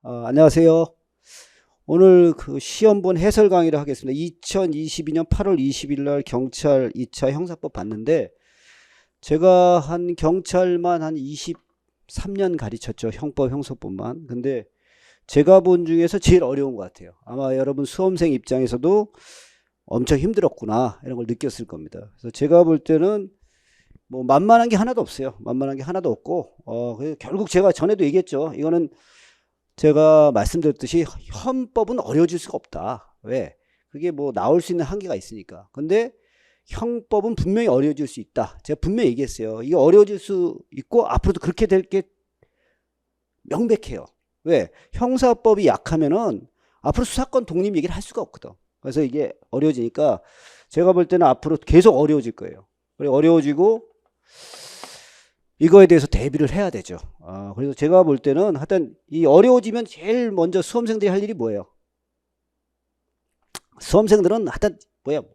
안녕하세요. 오늘 그 시험본 해설 강의를 하겠습니다. 2022년 8월 20일 날 경찰 2차 형사법 봤는데 제가 한 경찰만 한 23년 가르쳤죠. 형법, 형사법만. 근데 제가 본 중에서 제일 어려운 것 같아요. 아마 여러분 수험생 입장에서도 엄청 힘들었구나 이런 걸 느꼈을 겁니다. 그래서 제가 볼 때는 뭐 만만한 게 하나도 없어요. 만만한 게 하나도 없고 결국 제가 전에도 얘기했죠. 이거는 제가 말씀드렸듯이 헌법은 어려워질 수가 없다. 왜? 그게 뭐 나올 수 있는 한계가 있으니까. 근데 형법은 분명히 어려워질 수 있다. 제가 분명히 얘기했어요. 이게 어려워질 수 있고 앞으로도 그렇게 될 게 명백해요. 왜? 형사법이 약하면은 앞으로 수사권 독립 얘기를 할 수가 없거든. 그래서 이게 어려워지니까 제가 볼 때는 앞으로 계속 어려워질 거예요. 어려워지고 이거에 대해서 대비를 해야 되죠. 그래서 제가 볼 때는 하여튼 이 어려워지면 제일 먼저 수험생들이 할 일이 뭐예요? 수험생들은 하여튼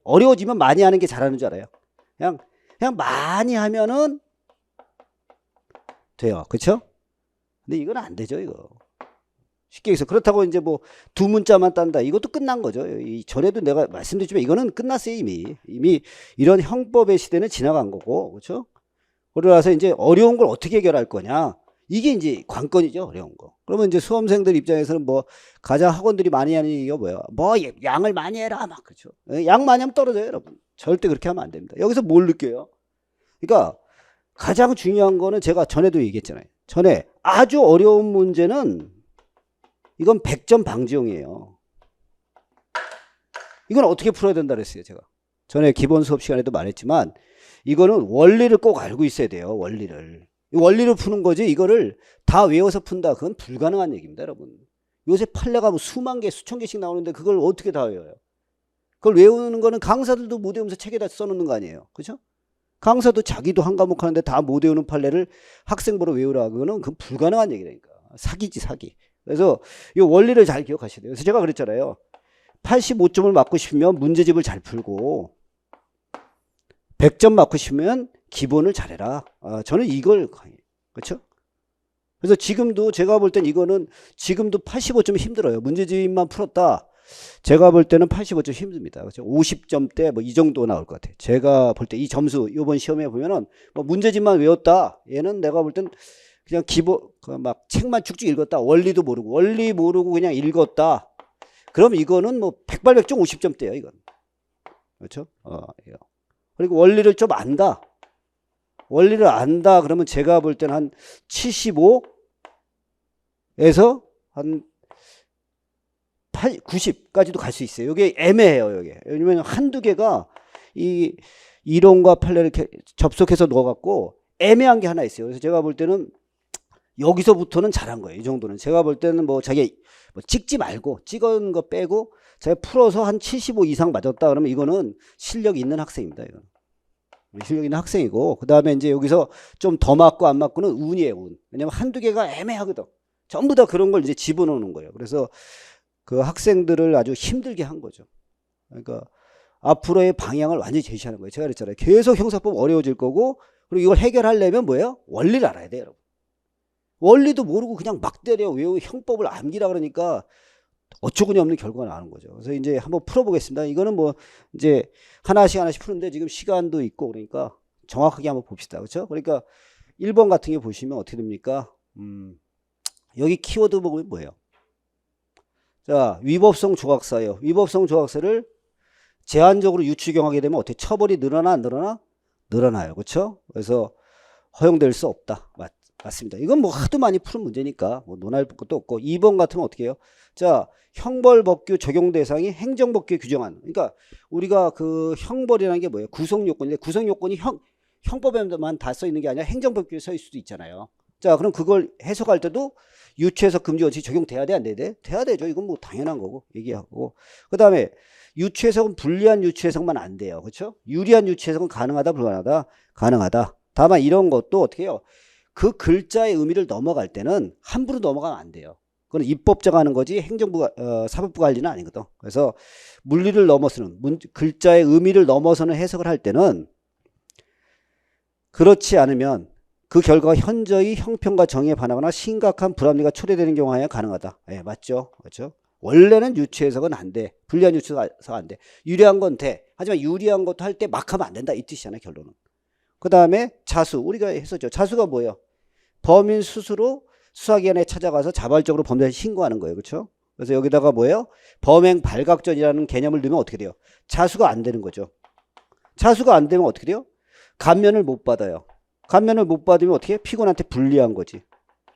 어려워지면 많이 하는 게 잘하는 줄 알아요. 그냥 많이 하면은 돼요. 그렇죠? 근데 이건 안 되죠, 이거. 쉽게 해서 그렇다고 이제 뭐 두 문자만 딴다. 이것도 끝난 거죠. 전에도 내가 말씀드렸지만 이거는 끝났어요, 이미 이런 형법의 시대는 지나간 거고. 그렇죠? 그러라서 이제 어려운 걸 어떻게 해결할 거냐. 이게 이제 관건이죠. 어려운 거. 그러면 이제 수험생들 입장에서는 뭐 가장 학원들이 많이 하는 얘기가 뭐야. 뭐 양을 많이 해라. 막 그렇죠. 양 많이 하면 떨어져요, 여러분. 절대 그렇게 하면 안 됩니다. 여기서 뭘 느껴요? 그러니까 가장 중요한 거는 제가 전에도 얘기했잖아요. 전에 아주 어려운 문제는 이건 100점 방지용이에요. 이건 어떻게 풀어야 된다 그랬어요, 제가. 전에 기본 수업 시간에도 말했지만 이거는 원리를 꼭 알고 있어야 돼요. 원리를 푸는 거지 이거를 다 외워서 푼다. 그건 불가능한 얘기입니다, 여러분. 요새 판례가 뭐 수만 개, 수천 개씩 나오는데 그걸 어떻게 다 외워요? 그걸 외우는 거는 강사들도 못 외우면서 책에다 써놓는 거 아니에요. 그렇죠? 강사도 자기도 한 과목 하는데 다 못 외우는 판례를 학생부로 외우라. 그거는 그 불가능한 얘기라니까. 사기지, 사기. 그래서 이 원리를 잘 기억하셔야 돼요. 그래서 제가 그랬잖아요. 85점을 맞고 싶으면 문제집을 잘 풀고 100점 맞고 싶으면 기본을 잘해라. 저는 이걸 강해요. 그렇죠? 그래서 지금도 제가 볼 땐 이거는 지금도 85점 힘들어요. 문제집만 풀었다. 제가 볼 때는 85점 힘듭니다. 그렇죠? 50점대 뭐 이 정도 나올 것 같아요. 제가 볼 때 이 점수 이번 시험에 보면은 뭐 문제집만 외웠다. 얘는 내가 볼 땐 그냥 기본 막 책만 쭉쭉 읽었다. 원리 모르고 그냥 읽었다. 그럼 이거는 뭐 백발백중 50점대예요, 이건. 그렇죠? 그리고 원리를 좀 안다. 그러면 제가 볼 때는 한 75에서 한 90까지도 갈 수 있어요. 이게 애매해요, 이게. 왜냐면 한두 개가 이 이론과 판례를 접속해서 넣어갖고 애매한 게 하나 있어요. 그래서 제가 볼 때는 여기서부터는 잘한 거예요. 이 정도는. 제가 볼 때는 뭐 자기 뭐 찍지 말고 찍은 거 빼고 제가 풀어서 한 75 이상 맞았다 그러면 이거는 실력 있는 학생입니다. 이건. 실력 있는 학생이고 그 다음에 이제 여기서 좀 더 맞고 안 맞고는 운이에요. 운. 왜냐면 한두 개가 애매하거든. 전부 다 그런 걸 이제 집어넣는 거예요. 그래서 그 학생들을 아주 힘들게 한 거죠. 그러니까 앞으로의 방향을 완전히 제시하는 거예요. 제가 그랬잖아요. 계속 형사법 어려워질 거고 그리고 이걸 해결하려면 뭐예요? 원리를 알아야 돼요, 여러분. 원리도 모르고 그냥 막 때려 외우고 형법을 암기라 그러니까 어처구니 없는 결과가 나오는 거죠. 그래서 이제 한번 풀어보겠습니다. 이거는 뭐 이제 하나씩 푸는데 지금 시간도 있고 그러니까 정확하게 한번 봅시다. 그렇죠? 그러니까 1번 같은 게 보시면 어떻게 됩니까? 여기 키워드 보면 뭐예요? 자, 위법성 조각사예요. 위법성 조각사를 제한적으로 유추경하게 되면 어떻게 처벌이 늘어나 안 늘어나? 늘어나요. 그렇죠? 그래서 허용될 수 없다. 맞습니다. 이건 뭐 하도 많이 푸는 문제니까 뭐 논할 것도 없고 2번 같으면 어떻게 해요? 자, 형벌법규 적용 대상이 행정법규에 규정한. 그러니까 우리가 그 형벌이라는 게 뭐예요? 구성요건인데 구성요건이 형법에만 다 써 있는 게 아니라 행정법규에 써 있을 수도 있잖아요. 자, 그럼 그걸 해석할 때도 유추해석 금지 원칙 적용돼야 돼, 안 돼야 돼? 돼야 되죠. 이건 뭐 당연한 거고 얘기하고. 그 다음에 유추해석은 불리한 유추해석만 안 돼요. 그렇죠? 유리한 유추해석은 가능하다, 불가능하다? 가능하다. 다만 이런 것도 어떻게 해요? 그 글자의 의미를 넘어갈 때는 함부로 넘어가면 안 돼요. 그건 입법자가 하는 거지 행정부가 사법부가 할 일은 아니거든. 그래서 물리를 넘어서는 글자의 의미를 넘어서는 해석을 할 때는 그렇지 않으면 그 결과가 현저히 형평과 정의에 반하거나 심각한 불합리가 초래되는 경우에 가능하다. 예, 맞죠? 그렇죠? 원래는 유추 해석은 안 돼. 불리한 유추 해석 안 돼. 유리한 건 돼. 하지만 유리한 것도 할 때 막 하면 안 된다. 이 뜻이잖아요, 결론은. 그 다음에 자수. 우리가 했었죠. 자수가 뭐예요? 범인 스스로 수사기관에 찾아가서 자발적으로 범죄를 신고하는 거예요. 그렇죠? 그래서 여기다가 뭐예요? 범행 발각전이라는 개념을 넣으면 어떻게 돼요? 자수가 안 되는 거죠. 자수가 안 되면 어떻게 돼요? 감면을 못 받아요. 감면을 못 받으면 어떻게 해? 피고한테 불리한 거지.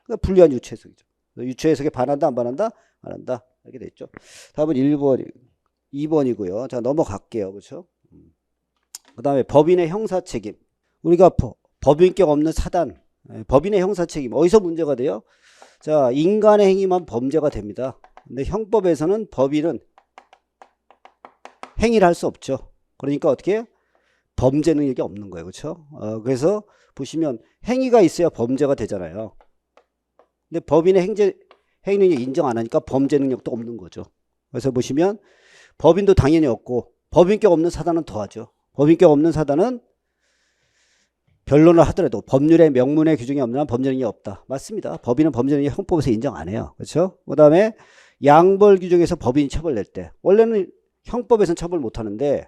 그러니까 불리한 유추 해석이죠. 유추 해석에 반한다, 안 반한다? 안 한다. 이렇게 됐죠. 답은 1번, 2번이고요. 자, 넘어갈게요. 그렇죠? 그 다음에 법인의 형사 책임. 우리가 법인격 없는 사단, 법인의 형사 책임. 어디서 문제가 돼요? 자, 인간의 행위만 범죄가 됩니다. 근데 형법에서는 법인은 행위를 할 수 없죠. 그러니까 어떻게 해요? 범죄 능력이 없는 거예요. 그렇죠? 그래서 보시면 행위가 있어야 범죄가 되잖아요. 근데 법인의 행위 능력 인정 안 하니까 범죄 능력도 없는 거죠. 그래서 보시면 법인도 당연히 없고 법인격 없는 사단은 더하죠. 법인격 없는 사단은 변론을 하더라도 법률의 명문의 규정이 없는 한 범죄 능력이 없다. 맞습니다. 법인은 범죄 능력이 형법에서 인정 안 해요. 그렇죠? 그 다음에 양벌 규정에서 법인이 처벌될 때 원래는 형법에서는 처벌 못 하는데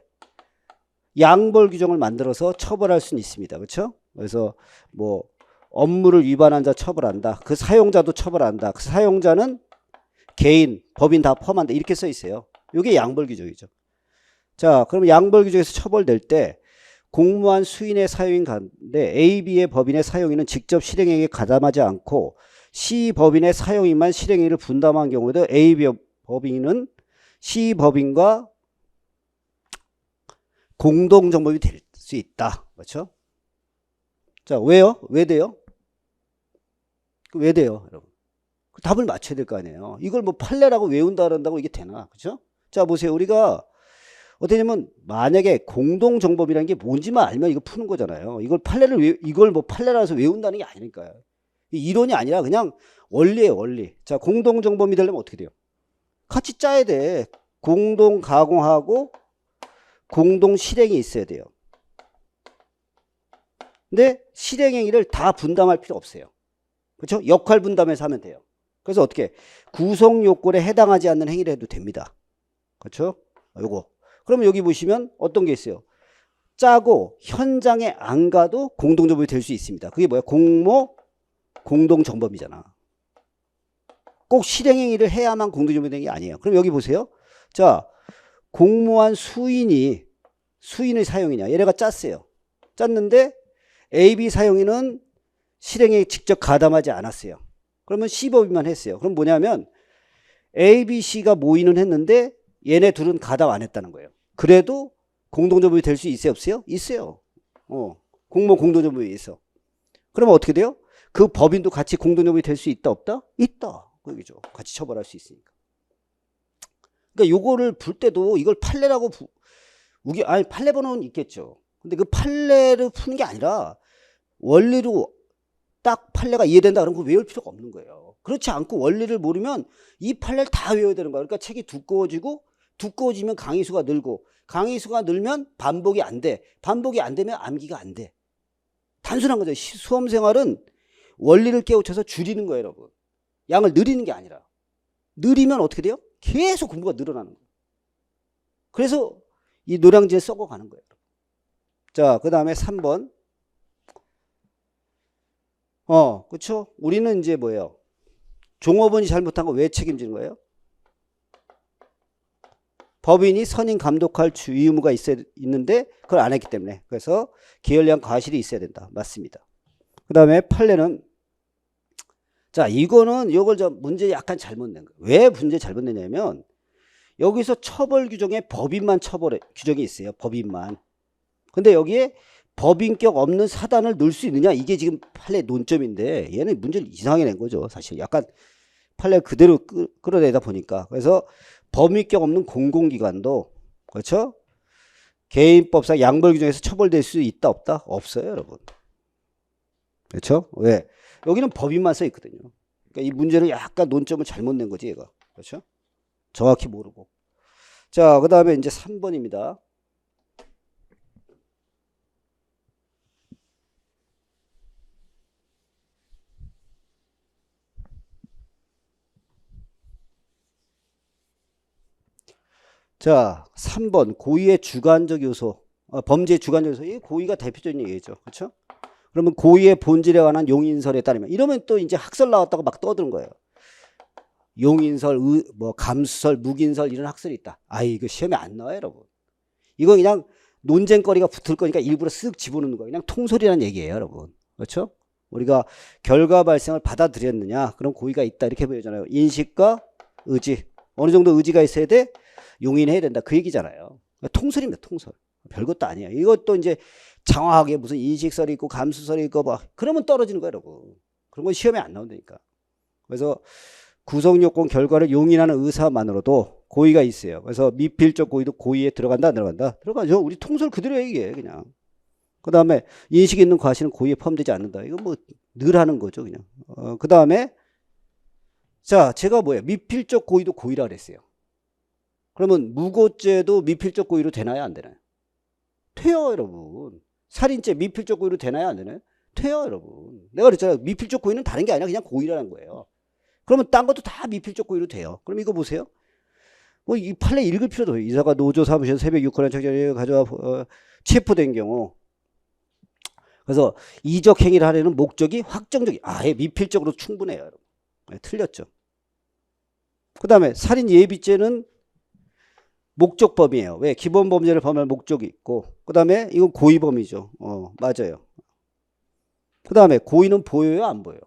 양벌 규정을 만들어서 처벌할 수는 있습니다. 그렇죠? 그래서 뭐 업무를 위반한 자 처벌한다. 그 사용자도 처벌한다. 그 사용자는 개인, 법인 다 포함한다. 이렇게 써 있어요. 이게 양벌 규정이죠. 자, 그럼 양벌 규정에서 처벌될 때 공무원 수인의 사용인 가운데 A, B의 법인의 사용인은 직접 실행행위에 가담하지 않고 C 법인의 사용인만 실행행위를 분담한 경우에도 A, B 법인은 C 법인과 공동정범이 될 수 있다. 그렇죠? 자, 왜요? 왜 돼요? 왜 돼요, 여러분? 답을 맞춰야 될 거 아니에요. 이걸 뭐 판례라고 외운다 그런다고 이게 되나? 그렇죠? 자, 보세요. 우리가 어떻게 되면 만약에 공동정범이라는 게 뭔지만 알면 이거 푸는 거잖아요. 이걸 뭐 판례라서 외운다는 게 아니니까요. 이론이 아니라 그냥 원리예요, 원리. 자, 공동정범이 되려면 어떻게 돼요? 같이 짜야 돼. 공동 가공하고 공동 실행이 있어야 돼요. 근데 실행행위를 다 분담할 필요 없어요. 그렇죠? 역할 분담해서 하면 돼요. 그래서 어떻게 구성 요건에 해당하지 않는 행위를 해도 됩니다. 그렇죠? 요거. 그러면 여기 보시면 어떤 게 있어요? 짜고 현장에 안 가도 공동정범이 될 수 있습니다. 그게 뭐야? 공모 공동정범이잖아. 꼭 실행행위를 해야만 공동정범이 되는 게 아니에요. 그럼 여기 보세요. 자, 공무원 수인의 사용이냐? 얘네가 짰어요. 짰는데 A, B 사용인은 실행에 직접 가담하지 않았어요. 그러면 C법인만 했어요. 그럼 뭐냐면 A, B, C가 모의는 했는데 얘네 둘은 가담 안 했다는 거예요. 그래도 공동정범이 될 수 있어요? 없어요? 있어요. 공모 공동정범이 있어. 그러면 어떻게 돼요? 그 법인도 같이 공동정범이 될 수 있다 없다? 있다. 그거죠. 같이 처벌할 수 있으니까. 그러니까 요거를 풀 때도 이걸 판례라고 아니 판례 번호는 있겠죠. 근데 그 판례를 푸는 게 아니라 원리로 딱 판례가 이해된다 그러면 그거 외울 필요가 없는 거예요. 그렇지 않고 원리를 모르면 이 판례를 다 외워야 되는 거야. 그러니까 책이 두꺼워지면 강의수가 늘고 강의수가 늘면 반복이 안 돼. 반복이 안 되면 암기가 안 돼. 단순한 거죠. 수험생활은 원리를 깨우쳐서 줄이는 거예요, 여러분. 양을 늘리는 게 아니라. 느리면 어떻게 돼요? 계속 공부가 늘어나는 거예요. 그래서 이 노량진에 썩어가는 거예요. 자, 그 다음에 3번. 그쵸? 우리는 이제 뭐예요? 종업원이 잘못한 거 왜 책임지는 거예요? 법인이 선임 감독할 의무가 있는데 그걸 안 했기 때문에. 그래서 계열량 과실이 있어야 된다. 맞습니다. 그 다음에 판례는 자, 이걸 문제 약간 잘못 낸 거예요. 왜 문제 잘못 냈냐면 여기서 처벌 규정에 법인만 처벌 규정이 있어요. 법인만. 근데 여기에 법인격 없는 사단을 넣을 수 있느냐? 이게 지금 판례 논점인데 얘는 문제를 이상하게 낸 거죠. 사실 약간 판례 그대로 끌어내다 보니까. 그래서 법인격 없는 공공기관도 그렇죠? 개인법상 양벌 규정에서 처벌될 수 있다 없다? 없어요, 여러분. 그렇죠? 왜? 여기는 법인만 써 있거든요. 그러니까 이 문제를 약간 논점을 잘못 낸 거지, 얘가. 그렇죠? 정확히 모르고. 자, 그 다음에 이제 3번입니다. 자, 3번 고의의 주관적 요소. 범죄의 주관적 요소. 이 고의가 대표적인 얘기죠. 그렇죠? 그러면 고의의 본질에 관한 용인설에 따르면 이러면 또 이제 학설 나왔다고 막 떠드는 거예요. 용인설, 뭐 감수설, 묵인설 이런 학설이 있다. 이거 시험에 안 나와요, 여러분. 이거 그냥 논쟁거리가 붙을 거니까 일부러 쓱 집어넣는 거예요. 그냥 통솔이라는 얘기예요, 여러분. 그렇죠? 우리가 결과 발생을 받아들였느냐, 그럼 고의가 있다 이렇게 보여잖아요. 인식과 의지. 어느 정도 의지가 있어야 돼? 용인해야 된다. 그 얘기잖아요. 통설입니다, 통설. 별것도 아니에요. 이것도 이제 장황하게 무슨 인식설이 있고 감수설이 있고 막 그러면 떨어지는 거예요, 여러분. 그런 건 시험에 안 나온다니까. 그래서 구성요건 결과를 용인하는 의사만으로도 고의가 있어요. 그래서 미필적 고의도 고의에 들어간다 안 들어간다? 들어가죠. 우리 통설 그대로 얘기해 그냥. 그 다음에 인식 있는 과실은 고의에 포함되지 않는다. 이거 뭐 늘 하는 거죠 그냥. 그 다음에 자 제가 뭐예요? 미필적 고의도 고의라 그랬어요. 그러면 무고죄도 미필적 고의로 되나요 안 되나요? 돼요 여러분. 살인죄 미필적 고의로 되나요 안 되나요? 돼요 여러분. 내가 그랬잖아요. 미필적 고의는 다른 게 아니라 그냥 고의라는 거예요. 그러면 딴 것도 다 미필적 고의로 돼요. 그럼 이거 보세요. 뭐 이 판례 읽을 필요도 없어요. 이사가 노조 사무실 새벽 6건을 청자리에 가져와 체포된 경우. 그래서 이적 행위를 하려는 목적이 확정적이 미필적으로 충분해요. 여러분. 네, 틀렸죠. 그 다음에 살인 예비죄는 목적 범위예요. 왜? 기본 범죄를 범할 목적이 있고. 그 다음에 이건 고의 범위죠. 맞아요. 그 다음에 고의는 보여요? 안 보여요?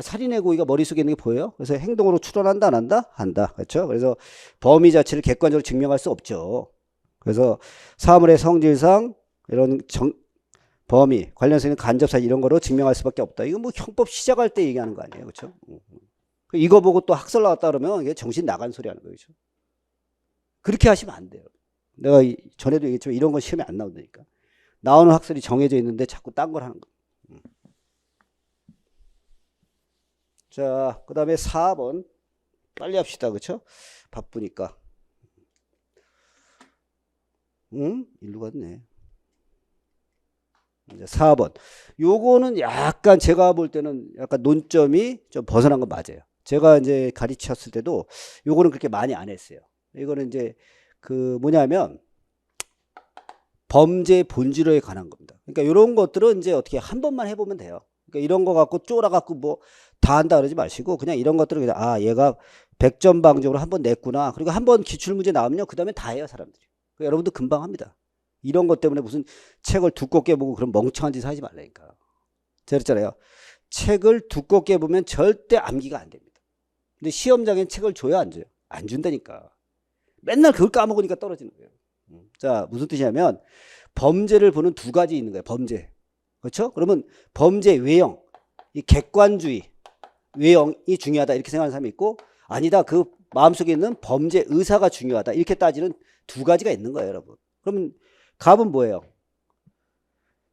살인의 고의가 머릿속에 있는 게 보여요? 그래서 행동으로 추론한다 안 한다? 한다. 그렇죠? 그래서 범위 자체를 객관적으로 증명할 수 없죠. 그래서 사물의 성질상 이런 범위, 관련성 있는 간접사실 이런 거로 증명할 수밖에 없다. 이거 뭐 형법 시작할 때 얘기하는 거 아니에요. 그렇죠? 이거 보고 또 학설 나왔다 그러면 이게 정신 나간 소리 하는 거예요. 그렇죠? 그렇게 하시면 안 돼요. 내가 전에도 얘기했지만 이런 건 시험에 안 나온다니까. 나오는 학설이 정해져 있는데 자꾸 딴 걸 하는 거예요. 자, 그 다음에 4번. 빨리 합시다. 그렇죠? 바쁘니까. 일로 갔네. 이제 4번. 요거는 약간 제가 볼 때는 약간 논점이 좀 벗어난 건 맞아요. 제가 이제 가르쳤을 때도 요거는 그렇게 많이 안 했어요. 이거는 이제 그 뭐냐면 범죄 본질에 관한 겁니다. 그러니까 이런 것들은 이제 어떻게 한 번만 해보면 돼요. 그러니까 이런 거 갖고 쫄아갖고 뭐 다 한다 그러지 마시고 그냥 이런 것들은 그냥 얘가 100점 방정으로 한 번 냈구나. 그리고 한 번 기출문제 나오면요. 그 다음에 다 해요 사람들이. 그러니까 여러분도 금방 합니다. 이런 것 때문에 무슨 책을 두껍게 보고 그런 멍청한 짓 하지 말라니까. 제가 그랬잖아요. 책을 두껍게 보면 절대 암기가 안 됩니다. 근데 시험장엔 책을 줘야 안 줘요? 안 준다니까. 맨날 그걸 까먹으니까 떨어지는 거예요. 자, 무슨 뜻이냐면 범죄를 보는 두 가지 있는 거예요. 범죄. 그렇죠? 그러면 범죄 외형, 이 객관주의, 외형이 중요하다 이렇게 생각하는 사람이 있고 아니다. 그 마음속에 있는 범죄 의사가 중요하다. 이렇게 따지는 두 가지가 있는 거예요, 여러분. 그러면 갑은 뭐예요?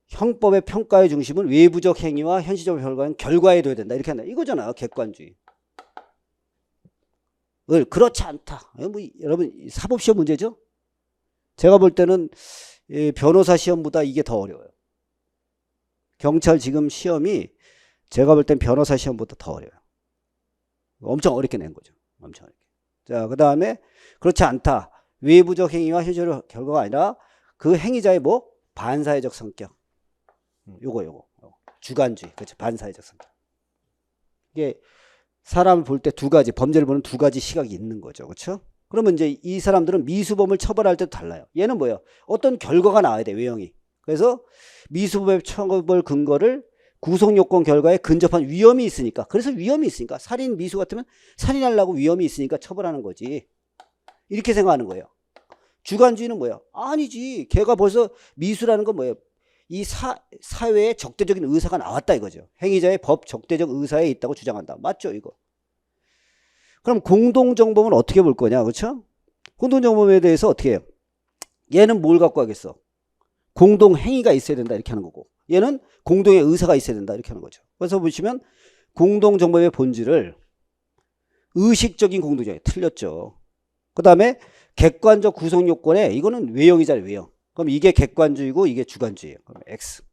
형법의 평가의 중심은 외부적 행위와 현실적 결과는 결과에 둬야 된다. 이렇게 한다. 이거잖아요. 객관주의. 그렇지 않다. 뭐 여러분 사법시험 문제죠? 제가 볼 때는 변호사 시험보다 이게 더 어려워요. 경찰 지금 시험이 제가 볼 땐 변호사 시험보다 더 어려워요. 엄청 어렵게 낸 거죠. 엄청 어렵게. 자, 그 다음에 그렇지 않다. 외부적 행위와 현실적 결과가 아니라 그 행위자의 뭐? 반사회적 성격. 요거. 주관주의. 그렇죠. 반사회적 성격. 이게 사람을 볼 때 두 가지, 범죄를 보는 두 가지 시각이 있는 거죠. 그렇죠? 그러면 이제 이 사람들은 미수범을 처벌할 때도 달라요. 얘는 뭐예요? 어떤 결과가 나와야 돼, 외형이. 그래서 미수범의 처벌 근거를 구속요건 결과에 근접한 위험이 있으니까. 그래서 위험이 있으니까. 살인 미수 같으면 살인하려고 위험이 있으니까 처벌하는 거지. 이렇게 생각하는 거예요. 주관주의는 뭐예요? 아니지. 걔가 벌써 미수라는 건 뭐예요? 이 사회에 적대적인 의사가 나왔다 이거죠. 행위자의 법 적대적 의사에 있다고 주장한다. 맞죠 이거? 그럼 공동정범은 어떻게 볼 거냐, 그렇죠? 공동정범에 대해서 어떻게 해요? 얘는 뭘 갖고 하겠어? 공동행위가 있어야 된다 이렇게 하는 거고 얘는 공동의 의사가 있어야 된다 이렇게 하는 거죠. 그래서 보시면 공동정범의 본질을 의식적인 공동정범 틀렸죠. 그 다음에 객관적 구성요건에 이거는 외형이잖아요. 외형. 그럼 이게 객관주의고 이게 주관주의예요. 그럼 X.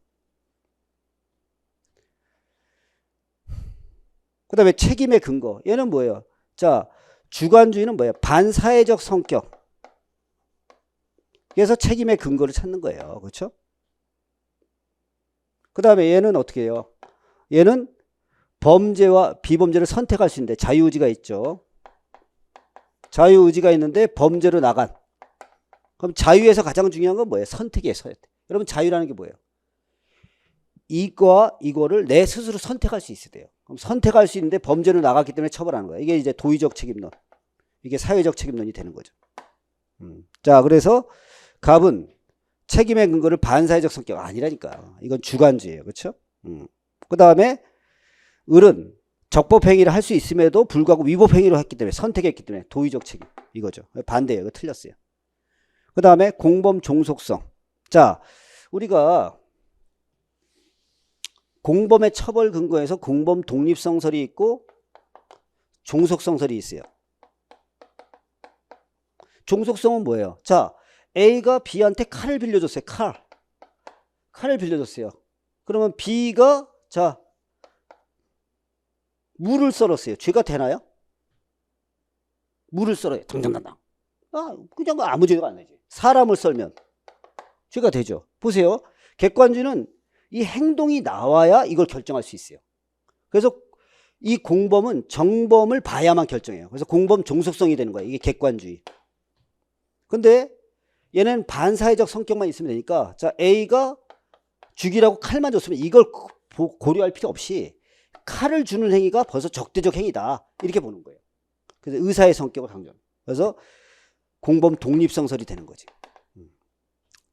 그 다음에 책임의 근거. 얘는 뭐예요? 자, 주관주의는 뭐예요? 반사회적 성격. 그래서 책임의 근거를 찾는 거예요. 그렇죠? 그 다음에 얘는 어떻게 해요? 얘는 범죄와 비범죄를 선택할 수 있는데 자유의지가 있죠. 자유의지가 있는데 범죄로 나간. 그럼 자유에서 가장 중요한 건 뭐예요? 선택이에요. 선택. 여러분 자유라는 게 뭐예요? 이거와 이거를 내 스스로 선택할 수 있어야 돼요. 그럼 선택할 수 있는데 범죄로 나갔기 때문에 처벌하는 거예요. 이게 이제 도의적 책임론. 이게 사회적 책임론이 되는 거죠. 자, 그래서 갑은 책임의 근거를 반사회적 성격 아니라니까. 이건 주관주의예요. 그렇죠? 그 다음에 을은 적법행위를 할 수 있음에도 불구하고 위법행위를 했기 때문에 선택했기 때문에 도의적 책임 이거죠. 반대예요. 이거 틀렸어요. 그 다음에 공범 종속성. 자, 우리가 공범의 처벌 근거에서 공범 독립성설이 있고 종속성설이 있어요. 종속성은 뭐예요? 자, A가 B한테 칼을 빌려줬어요. 칼을 빌려줬어요. 그러면 B가 자 물을 썰었어요. 죄가 되나요? 물을 썰어요. 당당당당. 그냥 아무 죄가 안 나지. 사람을 썰면 죄가 되죠. 보세요. 객관주의는 이 행동이 나와야 이걸 결정할 수 있어요. 그래서 이 공범은 정범을 봐야만 결정해요. 그래서 공범 종속성이 되는 거예요. 이게 객관주의. 근데 얘는 반사회적 성격만 있으면 되니까 자 A가 죽이라고 칼만 줬으면 이걸 고려할 필요 없이 칼을 주는 행위가 벌써 적대적 행위다. 이렇게 보는 거예요. 그래서 의사의 성격을 강조합니다. 그래서 공범 독립성설이 되는 거지.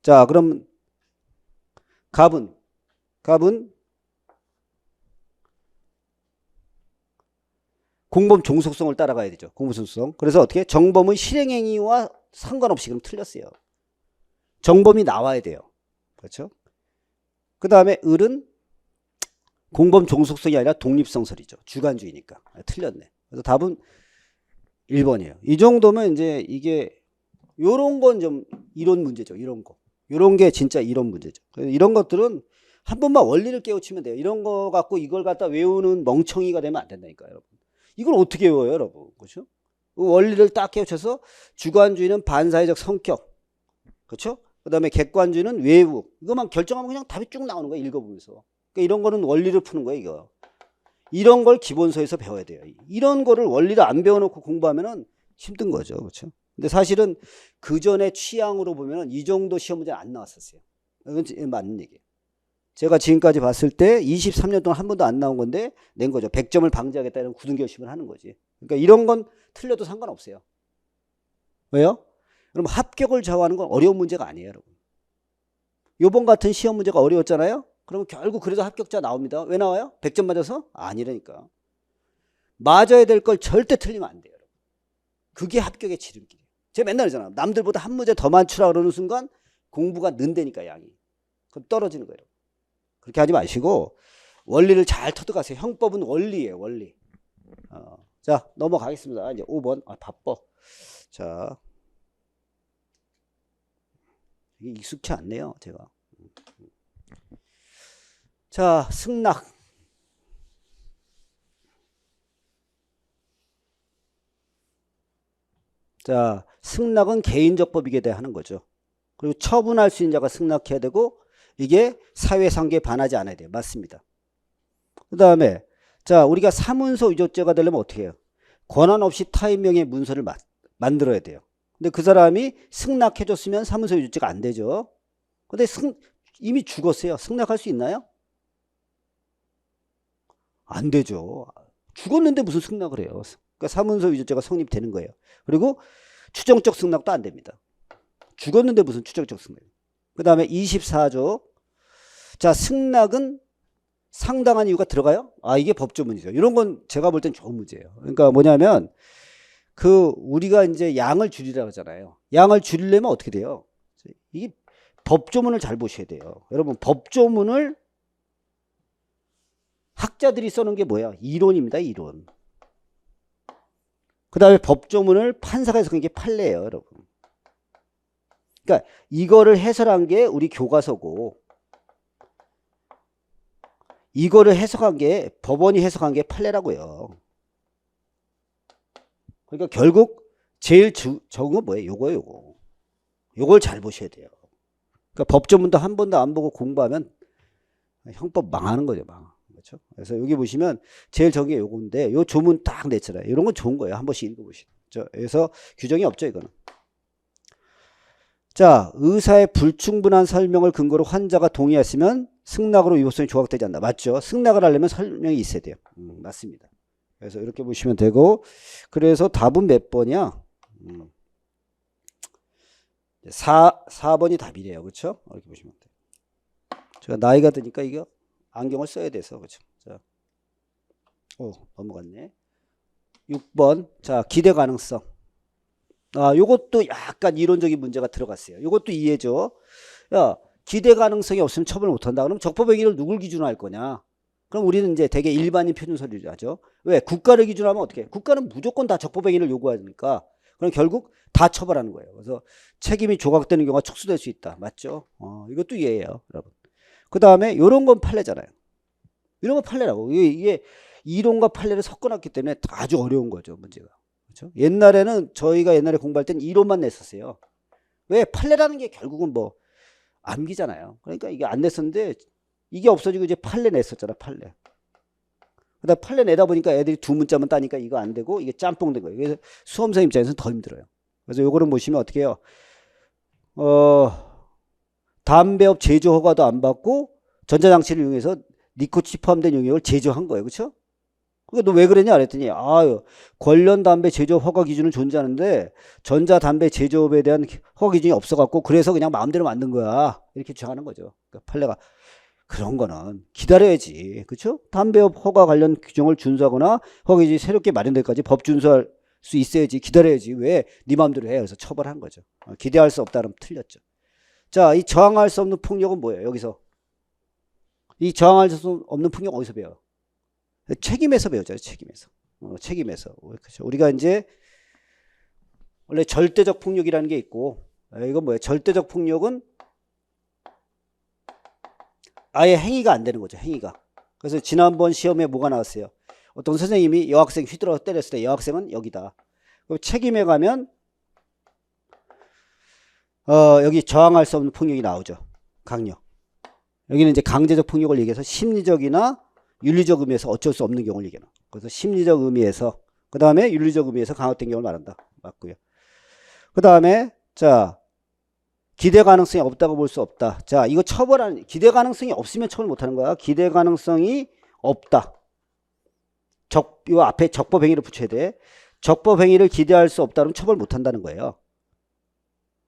자, 그럼 갑은 공범 종속성을 따라가야 되죠. 공범 종속성. 그래서 어떻게? 정범은 실행행위와 상관없이 그럼 틀렸어요. 정범이 나와야 돼요. 그렇죠? 그 다음에 을은 공범 종속성이 아니라 독립성설이죠. 주관주의니까. 틀렸네. 그래서 답은 1번이에요. 이 정도면 이제 이게 요런 건 좀 이론 문제죠. 이런 거. 요런 게 진짜 이론 문제죠. 이런 것들은 한 번만 원리를 깨우치면 돼요. 이런 거 갖고 이걸 갖다 외우는 멍청이가 되면 안 된다니까요, 여러분. 이걸 어떻게 외워요, 여러분? 그렇죠? 원리를 딱 깨우쳐서 주관주의는 반사회적 성격. 그렇죠? 그다음에 객관주의는 외부. 이것만 결정하면 그냥 답이 쭉 나오는 거예요, 읽어보면서. 그러니까 이런 거는 원리를 푸는 거예요, 이거. 이런 걸 기본서에서 배워야 돼요. 이런 거를 원리를 안 배워놓고 공부하면은 힘든 거죠. 그렇죠? 근데 사실은 그 전에 취향으로 보면은 이 정도 시험 문제는 안 나왔었어요. 이건 맞는 얘기예요. 제가 지금까지 봤을 때 23년 동안 한 번도 안 나온 건데 낸 거죠. 100점을 방지하겠다 이런 굳은 결심을 하는 거지. 그러니까 이런 건 틀려도 상관없어요. 왜요? 그럼 합격을 좌우하는 건 어려운 문제가 아니에요, 여러분. 요번 같은 시험 문제가 어려웠잖아요. 그러면 결국 그래도 합격자 나옵니다. 왜 나와요? 100점 맞아서? 아니라니까. 맞아야 될 걸 절대 틀리면 안 돼요, 여러분. 그게 합격의 지름길이에요. 제가 맨날 그러잖아요. 남들보다 한 문제 더 맞추라 그러는 순간 공부가 는다니까, 양이. 그럼 떨어지는 거예요. 그렇게 하지 마시고 원리를 잘 터득하세요. 형법은 원리예요, 원리. 자, 넘어가겠습니다. 이제 5번. 바빠. 자, 이게 익숙치 않네요, 제가. 자, 승낙. 자, 승낙은 개인적 법익에 대해 하는 거죠. 그리고 처분할 수 있는 자가 승낙해야 되고 이게 사회상계에 반하지 않아야 돼요. 맞습니다. 그 다음에 자, 우리가 사문서 위조죄가 되려면 어떻게 해요? 권한 없이 타인 명의 문서를 만들어야 돼요. 근데 그 사람이 승낙해줬으면 사문서 위조죄가 안 되죠. 근데 이미 죽었어요. 승낙할 수 있나요? 안 되죠. 죽었는데 무슨 승낙을 해요. 그러니까 사문서 위조죄가 성립되는 거예요. 그리고 추정적 승낙도 안 됩니다. 죽었는데 무슨 추정적 승낙. 그 다음에 24조. 자, 승낙은 상당한 이유가 들어가요? 이게 법조문이죠. 이런 건 제가 볼 땐 좋은 문제예요. 그러니까 뭐냐면 우리가 이제 양을 줄이라고 하잖아요. 양을 줄이려면 어떻게 돼요? 이게 법조문을 잘 보셔야 돼요. 여러분, 법조문을 학자들이 써놓은 게 뭐야? 이론입니다, 이론. 그 다음에 법조문을 판사가 해석한 게 판례예요, 여러분. 그러니까 이거를 해설한 게 우리 교과서고 이거를 해석한 게 법원이 해석한 게 판례라고요. 그러니까 결국 제일 적은 건 뭐예요? 요거예요, 요거. 요걸 잘 보셔야 돼요. 그러니까 법조문도 한 번도 안 보고 공부하면 형법 망하는 거죠, 망. 그렇죠? 그래서 여기 보시면 제일 정의 요건데 요 조문 딱 냈잖아요. 이런 건 좋은 거예요. 한 번씩 읽어보시죠. 그래서 규정이 없죠, 이거는. 자, 의사의 불충분한 설명을 근거로 환자가 동의했으면 승낙으로 위법성이 조각되지 않는다. 맞죠? 승낙을 하려면 설명이 있어야 돼요. 맞습니다. 그래서 이렇게 보시면 되고, 그래서 답은 몇 번이야? 4번이 답이래요. 그렇죠? 이렇게 보시면 돼요. 제가 나이가 드니까 이거 안경을 써야 돼서 그렇죠. 자, 넘어갔네. 6번. 자, 기대 가능성. 요것도 약간 이론적인 문제가 들어갔어요. 요것도 이해죠. 야, 기대 가능성이 없으면 처벌 못 한다. 그럼 적법행위를 누굴 기준으로 할 거냐? 그럼 우리는 이제 되게 일반인 표준 서류를 하죠. 왜? 국가를 기준으로 하면 어떻게? 국가는 무조건 다 적법행위를 요구하니까. 그럼 결국 다 처벌하는 거예요. 그래서 책임이 조각되는 경우가 촉수될 수 있다. 맞죠? 이것도 이해해요, 여러분. 그 다음에 요런 건 판례잖아요. 이런 건 판례라고. 이게 이론과 판례를 섞어놨기 때문에 아주 어려운 거죠, 문제가. 그렇죠? 옛날에는 저희가 옛날에 공부할 땐 이론만 냈었어요. 왜? 판례라는 게 결국은 뭐 암기잖아요. 그러니까 이게 안 냈었는데 이게 없어지고 이제 판례 냈었잖아, 판례. 그다음 판례 내다 보니까 애들이 두 문자만 따니까 이거 안 되고 이게 짬뽕 된 거예요. 그래서 수험생 입장에서는 더 힘들어요. 그래서 요거를 보시면 어떻게 해요? 담배업 제조 허가도 안 받고 전자장치를 이용해서 니코틴 포함된 용액을 제조한 거예요. 그렇죠? 그러니까 너 왜 그랬냐 그랬더니 관련 담배 제조 허가 기준은 존재하는데 전자담배 제조업에 대한 허가 기준이 없어갖고 그래서 그냥 마음대로 만든 거야. 이렇게 주장하는 거죠. 그러니까 판례가 그런 거는 기다려야지. 그렇죠? 담배업 허가 관련 규정을 준수하거나 허가 기준이 새롭게 마련될 때까지 법 준수할 수 있어야지. 기다려야지. 왜? 네 마음대로 해. 그래서 처벌한 거죠. 기대할 수 없다 그러면 틀렸죠. 자, 이 저항할 수 없는 폭력은 뭐예요? 여기서 이 저항할 수 없는 폭력 어디서 배워요? 책임에서 배우죠. 책임에서. 책임에서. 그렇죠. 우리가 이제 원래 절대적 폭력이라는 게 있고, 이건 뭐예요? 절대적 폭력은 아예 행위가 안 되는 거죠. 행위가. 그래서 지난번 시험에 뭐가 나왔어요? 어떤 선생님이 여학생 휘둘러 때렸을 때 여학생은 여기다. 그리고 책임에 가면 여기 저항할 수 없는 폭력이 나오죠. 강력. 여기는 이제 강제적 폭력을 얘기해서 심리적이나 윤리적 의미에서 어쩔 수 없는 경우를 얘기하는. 그래서 심리적 의미에서, 그 다음에 윤리적 의미에서 강화된 경우를 말한다. 맞고요. 그 다음에 자, 기대 가능성이 없다고 볼 수 없다. 자, 이거 처벌하는, 기대 가능성이 없으면 처벌 못하는 거야. 기대 가능성이 없다. 요 앞에 적법행위를 붙여야 돼. 적법행위를 기대할 수 없다 그러면 처벌 못한다는 거예요.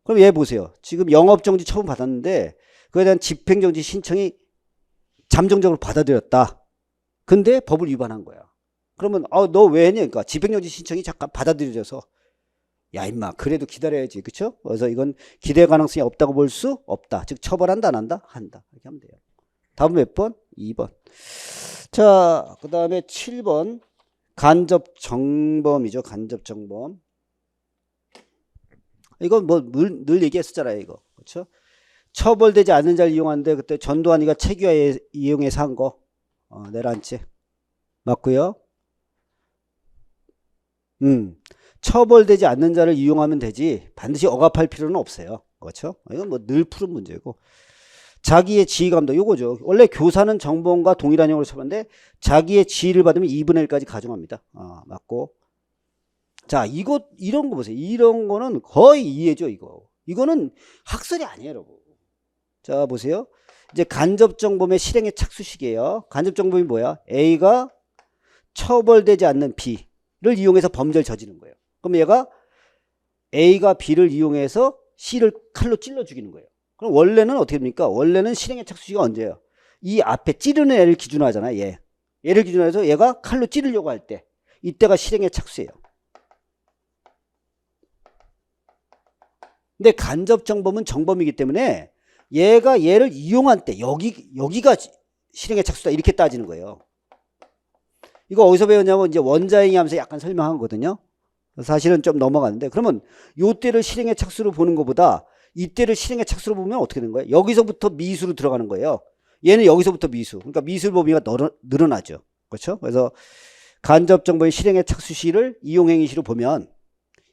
그럼 얘 보세요. 지금 영업정지 처분 받았는데 그에 대한 집행정지 신청이 잠정적으로 받아들였다. 근데 법을 위반한 거야. 그러면 너 왜 했냐? 그러니까 집행정지 신청이 잠깐 받아들여져서 야 임마 그래도 기다려야지. 그렇죠? 그래서 이건 기대 가능성이 없다고 볼 수 없다. 즉 처벌한다 안 한다? 한다. 이렇게 하면 돼요. 다음 몇 번? 2번. 자, 그 다음에 7번 간접정범이죠. 간접정범. 이건 뭐 늘 얘기했었잖아요. 이거. 그렇죠? 처벌되지 않는 자를 이용하는데 그때 전두환이가 체규화에 이용해서 한 거. 내란죄. 맞고요. 처벌되지 않는 자를 이용하면 되지 반드시 억압할 필요는 없어요. 그렇죠? 이건 뭐 늘 푸른 문제고. 자기의 지휘 감독 요거죠. 원래 교사는 정범과 동일한 형으로 처벌하는데 자기의 지휘를 받으면 2분의 1까지 가중합니다. 맞고. 자, 이런 거 보세요. 이런 거는 거의 이해죠, 이거. 이거는 학설이 아니에요, 여러분. 자, 보세요. 이제 간접정범의 실행의 착수식이에요. 간접정범이 뭐야? A가 처벌되지 않는 B를 이용해서 범죄를 저지른 거예요. 그럼 얘가 A가 B를 이용해서 C를 칼로 찔러 죽이는 거예요. 그럼 원래는 어떻게 됩니까? 원래는 실행의 착수시가 언제예요? 이 앞에 찌르는 애를 기준으로 하잖아, 얘. 얘를 기준으로 해서 얘가 칼로 찌르려고 할 때. 이때가 실행의 착수예요. 근데 간접정범은 정범이기 때문에 얘가 얘를 이용한 때, 여기가 실행의 착수다. 이렇게 따지는 거예요. 이거 어디서 배웠냐면 이제 원자행위 하면서 약간 설명한 거거든요. 사실은 좀 넘어갔는데 그러면 요때를 실행의 착수로 보는 것보다 이때를 실행의 착수로 보면 어떻게 되는 거예요? 여기서부터 미수로 들어가는 거예요. 얘는 여기서부터 미수. 그러니까 미술 범위가 늘어나죠. 그렇죠? 그래서 간접정범의 실행의 착수시를 이용행위시로 보면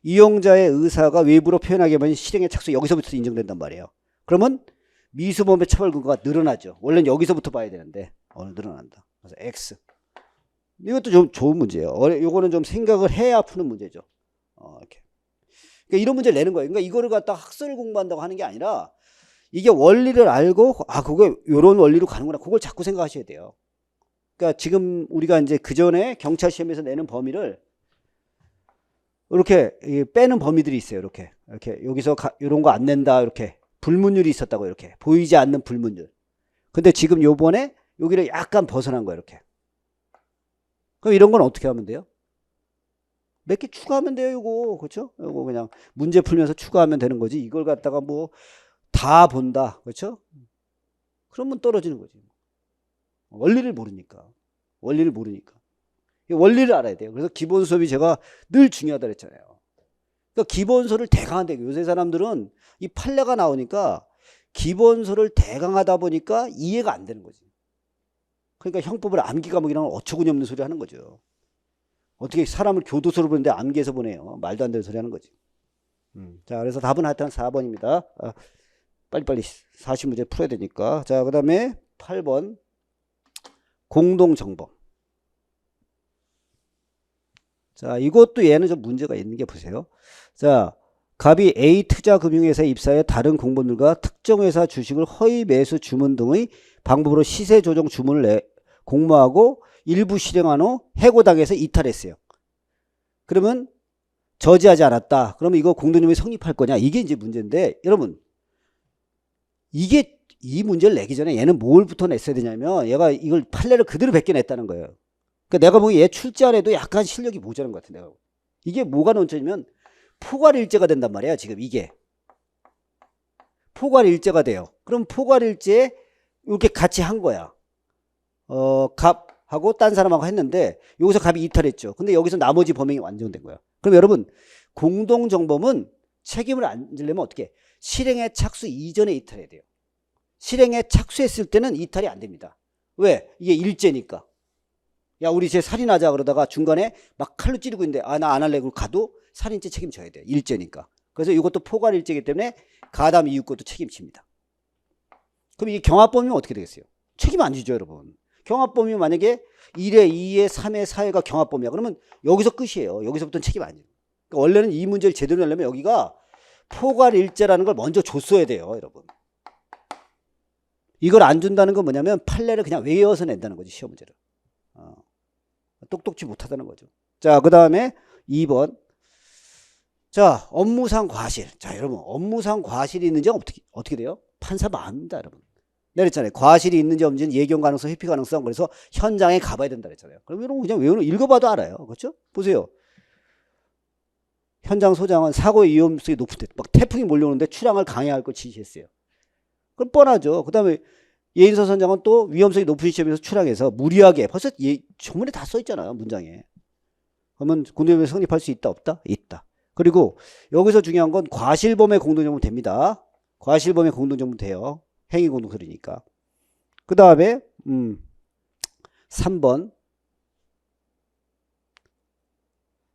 이용자의 의사가 외부로 표현하게 하면 실행의 착수 여기서부터 인정된단 말이에요. 그러면 미수범의 처벌 근거가 늘어나죠. 원래는 여기서부터 봐야 되는데 늘어난다. 그래서 X. 이것도 좀 좋은 문제예요. 요거는 좀 생각을 해야 푸는 문제죠. 이렇게. 그러니까 이런 문제를 내는 거예요. 그러니까 이거를 갖다 학설을 공부한다고 하는 게 아니라 이게 원리를 알고 그게 요런 원리로 가는구나. 그걸 자꾸 생각하셔야 돼요. 그러니까 지금 우리가 이제 그 전에 경찰 시험에서 내는 범위를 이렇게 빼는 범위들이 있어요. 이렇게 여기서 이런 거 안 낸다. 이렇게 불문율이 있었다고 이렇게 보이지 않는 불문율. 근데 지금 요번에 여기를 약간 벗어난 거예요. 이렇게. 그럼 이런 건 어떻게 하면 돼요? 몇 개 추가하면 돼요. 이거 그렇죠? 이거 그냥 문제 풀면서 추가하면 되는 거지. 이걸 갖다가 뭐 다 본다. 그렇죠? 그러면 떨어지는 거지. 원리를 모르니까. 원리를 알아야 돼요. 그래서 기본 수업이 제가 늘 중요하다 그랬잖아요. 그러니까 기본서를 대강한다. 요새 사람들은 이 판례가 나오니까 기본서를 대강하다 보니까 이해가 안 되는 거지. 그러니까 형법을 암기 과목이랑 어처구니없는 소리 하는 거죠. 어떻게 사람을 교도소로 보는데 암기해서 보내요. 말도 안 되는 소리 하는 거지. 자, 그래서 답은 하여튼 4번입니다. 빨리빨리 40문제 풀어야 되니까. 자, 그 다음에 8번 공동정범. 자, 이것도 얘는 좀 문제가 있는 게 보세요. 자, 갑이 A 투자금융회사에 입사해 다른 공범들과 특정 회사 주식을 허위 매수 주문 등의 방법으로 시세 조정 주문을 공모하고 일부 실행한 후 해고당해서 이탈했어요. 그러면 저지하지 않았다. 그러면 이거 공동정범이 성립할 거냐? 이게 이제 문제인데, 여러분, 이 문제를 내기 전에 얘는 뭘부터 냈어야 되냐면, 얘가 이걸 판례를 그대로 벗겨냈다는 거예요. 그러니까 내가 보기에 얘 출제 안 해도 약간 실력이 모자란 것 같아. 내가. 이게 뭐가 논점이면 포괄일제가 된단 말이야. 지금 이게 포괄일제가 돼요. 그럼 포괄일제에 이렇게 같이 한 거야. 갑하고 딴 사람하고 했는데 여기서 갑이 이탈했죠. 근데 여기서 나머지 범행이 완성된 거야. 그럼 여러분, 공동정범은 책임을 안 지려면 어떻게 해? 실행에 착수 이전에 이탈해야 돼요. 실행에 착수했을 때는 이탈이 안 됩니다. 왜? 이게 일제니까. 야, 우리 쟤 살인하자 그러다가 중간에 막 칼로 찌르고 있는데 나 안 할래 그러고 가도 살인죄 책임져야 돼요. 일제니까. 그래서 이것도 포괄일제이기 때문에 가담 이유 것도 책임집니다. 그럼 이게 경합범위면 어떻게 되겠어요? 책임 안 지죠, 여러분. 경합범위면 만약에 1회, 2회, 3회, 4회가 경합범위야. 그러면 여기서 끝이에요. 여기서부터는 책임 안 지요. 그러니까 원래는 이 문제를 제대로 내려면 여기가 포괄일제라는 걸 먼저 줬어야 돼요, 여러분. 이걸 안 준다는 건 뭐냐면 판례를 그냥 외워서 낸다는 거지, 시험 문제를. 똑똑지 못하다는 거죠. 자, 그 다음에 2번. 자, 업무상 과실. 자, 여러분, 업무상 과실이 있는지 어떻게 돼요? 판사 마음입니다, 여러분. 내가 그랬잖아요. 과실이 있는지 없는지는 예견 가능성, 회피 가능성. 그래서 현장에 가봐야 된다 그랬잖아요. 그럼 이런 거 그냥 외우는, 읽어봐도 알아요. 그렇죠? 보세요. 현장 소장은 사고의 위험성이 높은데 막 태풍이 몰려오는데 출항을 강행할 걸 지시했어요. 그럼 뻔하죠. 그 다음에 예인서 선장은 또 위험성이 높은 시점에서 출항해서 무리하게, 벌써 조문에 다 써있잖아요. 문장에. 그러면 공동정범이 성립할 수 있다 없다? 있다. 그리고 여기서 중요한 건 과실범의 공동정범 됩니다. 과실범의 공동정범 돼요. 행위공동설이니까. 그 다음에 3번.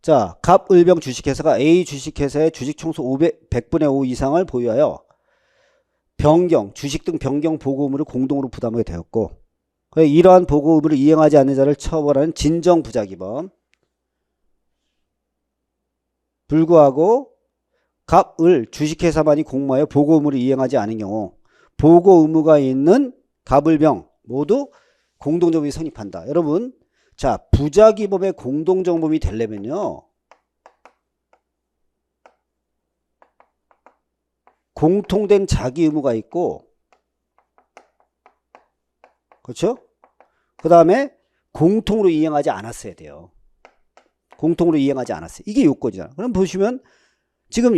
자, 갑을병 주식회사가 A 주식회사의 주식총수 100분의 5 이상을 보유하여 변경, 주식 등 변경 보고 의무를 공동으로 부담하게 되었고, 이러한 보고 의무를 이행하지 않는 자를 처벌하는 진정부작위범. 불구하고 갑을 주식회사만이 공모하여 보고 의무를 이행하지 않은 경우 보고 의무가 있는 갑을병 모두 공동정범이 성립한다. 여러분, 자, 부작위범의 공동정범이 되려면요, 공통된 자기 의무가 있고, 그렇죠? 그 다음에 공통으로 이행하지 않았어야 돼요. 공통으로 이행하지 않았어요. 이게 요건이잖아. 그럼 보시면 지금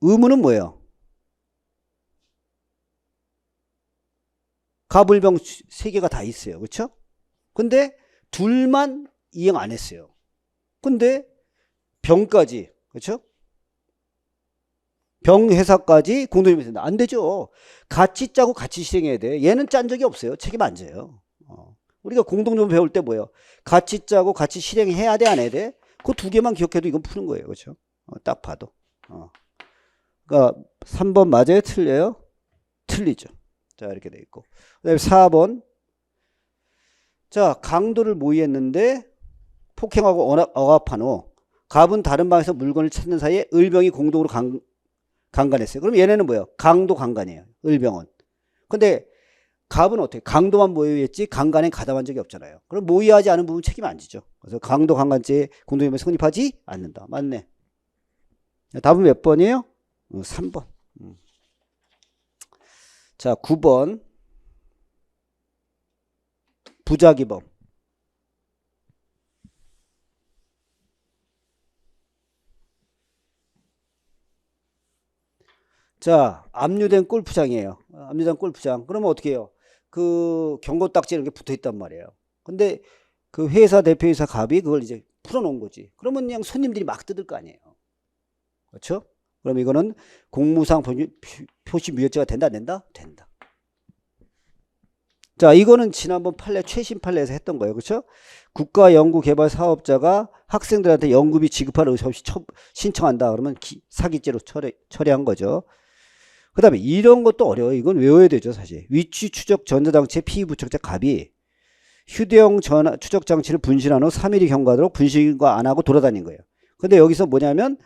의무는 뭐예요? 갑을병 3개가 다 있어요. 그렇죠? 근데 둘만 이행 안 했어요. 근데 병까지, 그렇죠? 병회사까지 공동정범이 된다. 안 되죠. 같이 짜고 같이 실행해야 돼. 얘는 짠 적이 없어요. 책임 안 져요. 우리가 공동정범 배울 때 뭐예요? 같이 짜고 같이 실행해야 돼, 안 해야 돼? 그 두 개만 기억해도 이건 푸는 거예요. 그렇죠? 딱 봐도. 그러니까 3번 맞아요? 틀려요? 틀리죠. 자, 이렇게 돼 있고. 그다음에 4번. 자, 강도를 모의했는데 폭행하고 억압한 후 갑은 다른 방에서 물건을 찾는 사이에 을병이 공동으로 강간했어요. 그럼 얘네는 뭐예요? 강도 강간이에요. 을병은. 근데 갑은 어떻게? 강도만 모의했지 강간에 가담한 적이 없잖아요. 그럼 모의하지 않은 부분 책임 안 지죠. 그래서 강도 강간죄 공동혐의 성립하지 않는다. 맞네. 답은 몇 번이에요? 3번. 자, 9번. 부작위범. 자, 압류된 골프장이에요. 압류된 골프장. 그러면 어떻게 해요? 그 경고딱지 이렇게 붙어 있단 말이에요. 근데 그 회사 대표이사 갑이 그걸 이제 풀어놓은 거지. 그러면 그냥 손님들이 막 뜯을 거 아니에요. 그렇죠? 그럼 이거는 공무상 표시 무효죄가 된다, 안 된다? 된다. 자, 이거는 지난번 판례, 최신 판례에서 했던 거예요. 그렇죠? 국가연구개발사업자가 학생들한테 연구비 지급할 의사 없이 신청한다. 그러면 사기죄로 처리한 거죠. 그 다음에 이런 것도 어려워요. 이건 외워야 되죠, 사실. 위치 추적 전자장치의 피부착자 갑이 휴대용 추적장치를 분실한 후 3일이 경과하도록 분실과 안 하고 돌아다닌 거예요. 근데 여기서 뭐냐면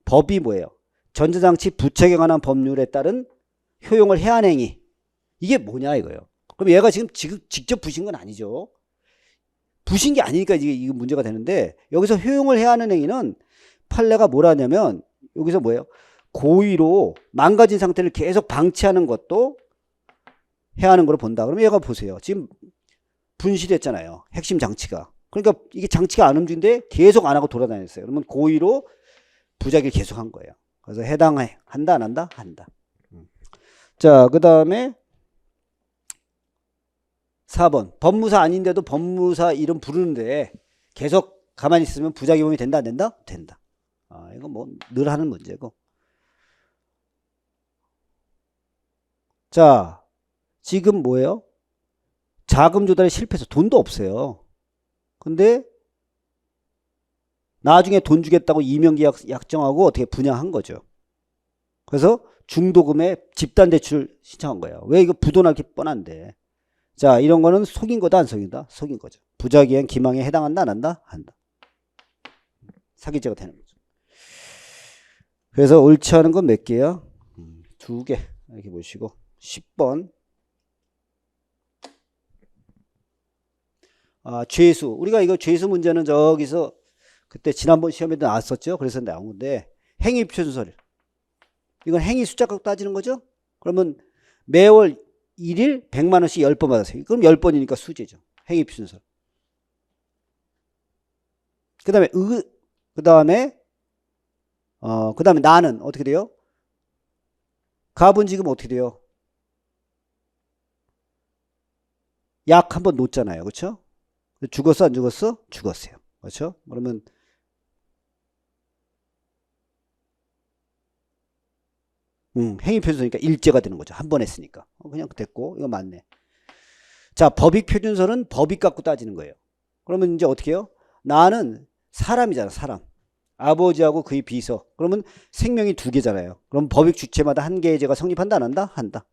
법이 뭐예요? 전자장치 부착에 관한 법률에 따른 효용을 해한 행위. 이게 뭐냐 이거예요. 그럼 얘가 지금 직접 부신 건 아니죠. 부신 게 아니니까 이게 문제가 되는데 여기서 효용을 해야 하는 행위는 판례가 뭐라 하냐면 여기서 뭐예요? 고의로 망가진 상태를 계속 방치하는 것도 해야 하는 걸로 본다. 그럼 얘가 보세요. 지금 분실했잖아요. 핵심 장치가. 그러니까 이게 장치가 안 움직이는데 계속 안 하고 돌아다녔어요. 그러면 고의로 부작위를 계속 한 거예요. 그래서 해당해. 한다 안 한다? 한다. 자, 그 다음에 4번. 법무사 아닌데도 법무사 이름 부르는데 계속 가만히 있으면 부작위범이 된다 안 된다? 된다. 이거 뭐 늘 하는 문제고. 자, 지금 뭐예요? 자금 조달에 실패해서 돈도 없어요. 근데 나중에 돈 주겠다고 이명계약 약정하고 어떻게 분양한 거죠. 그래서 중도금에 집단대출 신청한 거예요. 왜 이거 부도날 게 뻔한데. 자, 이런 거는 속인 거다 안 속인다? 속인 거죠. 부작위행 기망에 해당한다 안 한다? 한다. 사기죄가 되는 거죠. 그래서 옳지 않은 건 몇 개야? 2개. 이렇게 보시고 10번. 죄수. 우리가 이거 죄수 문제는 저기서 그때 지난번 시험에도 나왔었죠. 그래서 나온 건데 행위 표준설. 이건 행위 숫자 갖고 따지는 거죠. 그러면 매월 1일 100만 원씩 10번 받았어요. 그럼 10번이니까 수재죠. 행위 표준설. 그다음에 그다음에 나는 어떻게 돼요? 갑은 지금 어떻게 돼요? 약 한번 놓잖아요. 그렇죠? 죽었어 안 죽었어? 죽었어요. 그렇죠? 그러면 행위 표준서니까 일제가 되는 거죠. 한 번 했으니까. 그냥 됐고 이거 맞네. 자, 법익 표준서는 법익 갖고 따지는 거예요. 그러면 이제 어떻게 해요? 나는 사람이잖아. 사람. 아버지하고 그의 비서. 그러면 생명이 2개잖아요. 그럼 법익 주체마다 한 개의 죄가 성립한다 안 한다? 한다.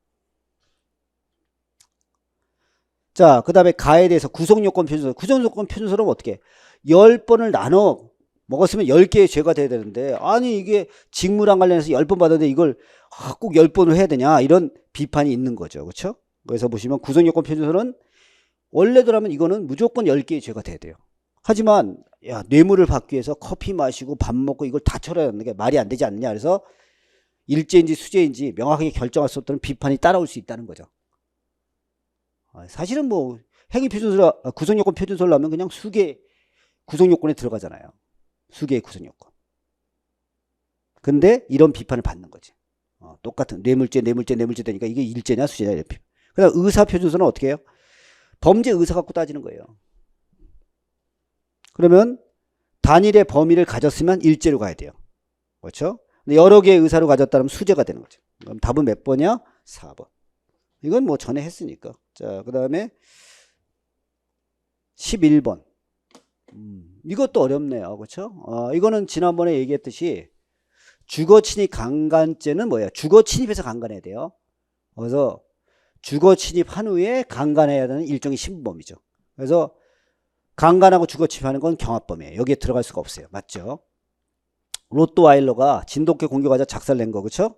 자, 그 다음에 가에 대해서 구성요건 표준서. 구성요건 표준서는 어떻게 해? 10번을 나눠 먹었으면 10개의 죄가 돼야 되는데 아니 이게 직무랑 관련해서 10번 받았는데 이걸 꼭 10번을 해야 되냐 이런 비판이 있는 거죠. 그렇죠? 그래서 보시면 구성요건 표준서는 원래대로라면 이거는 무조건 10개의 죄가 돼야 돼요. 하지만 야, 뇌물을 받기 위해서 커피 마시고 밥 먹고 이걸 다 쳐야 하는 게 말이 안 되지 않느냐. 그래서 일죄인지 수죄인지 명확하게 결정할 수 없다는 비판이 따라올 수 있다는 거죠. 사실은 뭐 행위 표준서, 구성요건 표준서를 하면 그냥 수개 구성요건에 들어가잖아요. 수개의 구성요건. 근데 이런 비판을 받는 거지. 똑같은 뇌물죄 되니까 이게 일죄냐 수죄냐 이렇게. 그다음 의사표준서는 어떻게 해요? 범죄 의사 갖고 따지는 거예요. 그러면 단일의 범위를 가졌으면 일죄로 가야 돼요. 그렇죠? 근데 여러 개의 의사로 가졌다면 수죄가 되는 거죠. 그럼 답은 몇 번이야? 4번. 이건 뭐 전에 했으니까. 자, 그 다음에 11번. 이것도 어렵네요. 그렇죠? 이거는 지난번에 얘기했듯이 주거 침입 강간죄는 뭐예요? 주거 침입해서 강간해야 돼요. 그래서 주거 침입한 후에 강간해야 되는 일종의 신부범이죠. 그래서 강간하고 주거 침입하는 건 경합범이에요. 여기에 들어갈 수가 없어요. 맞죠? 로또와일러가 진돗개 공격하자 작살낸 거, 그렇죠?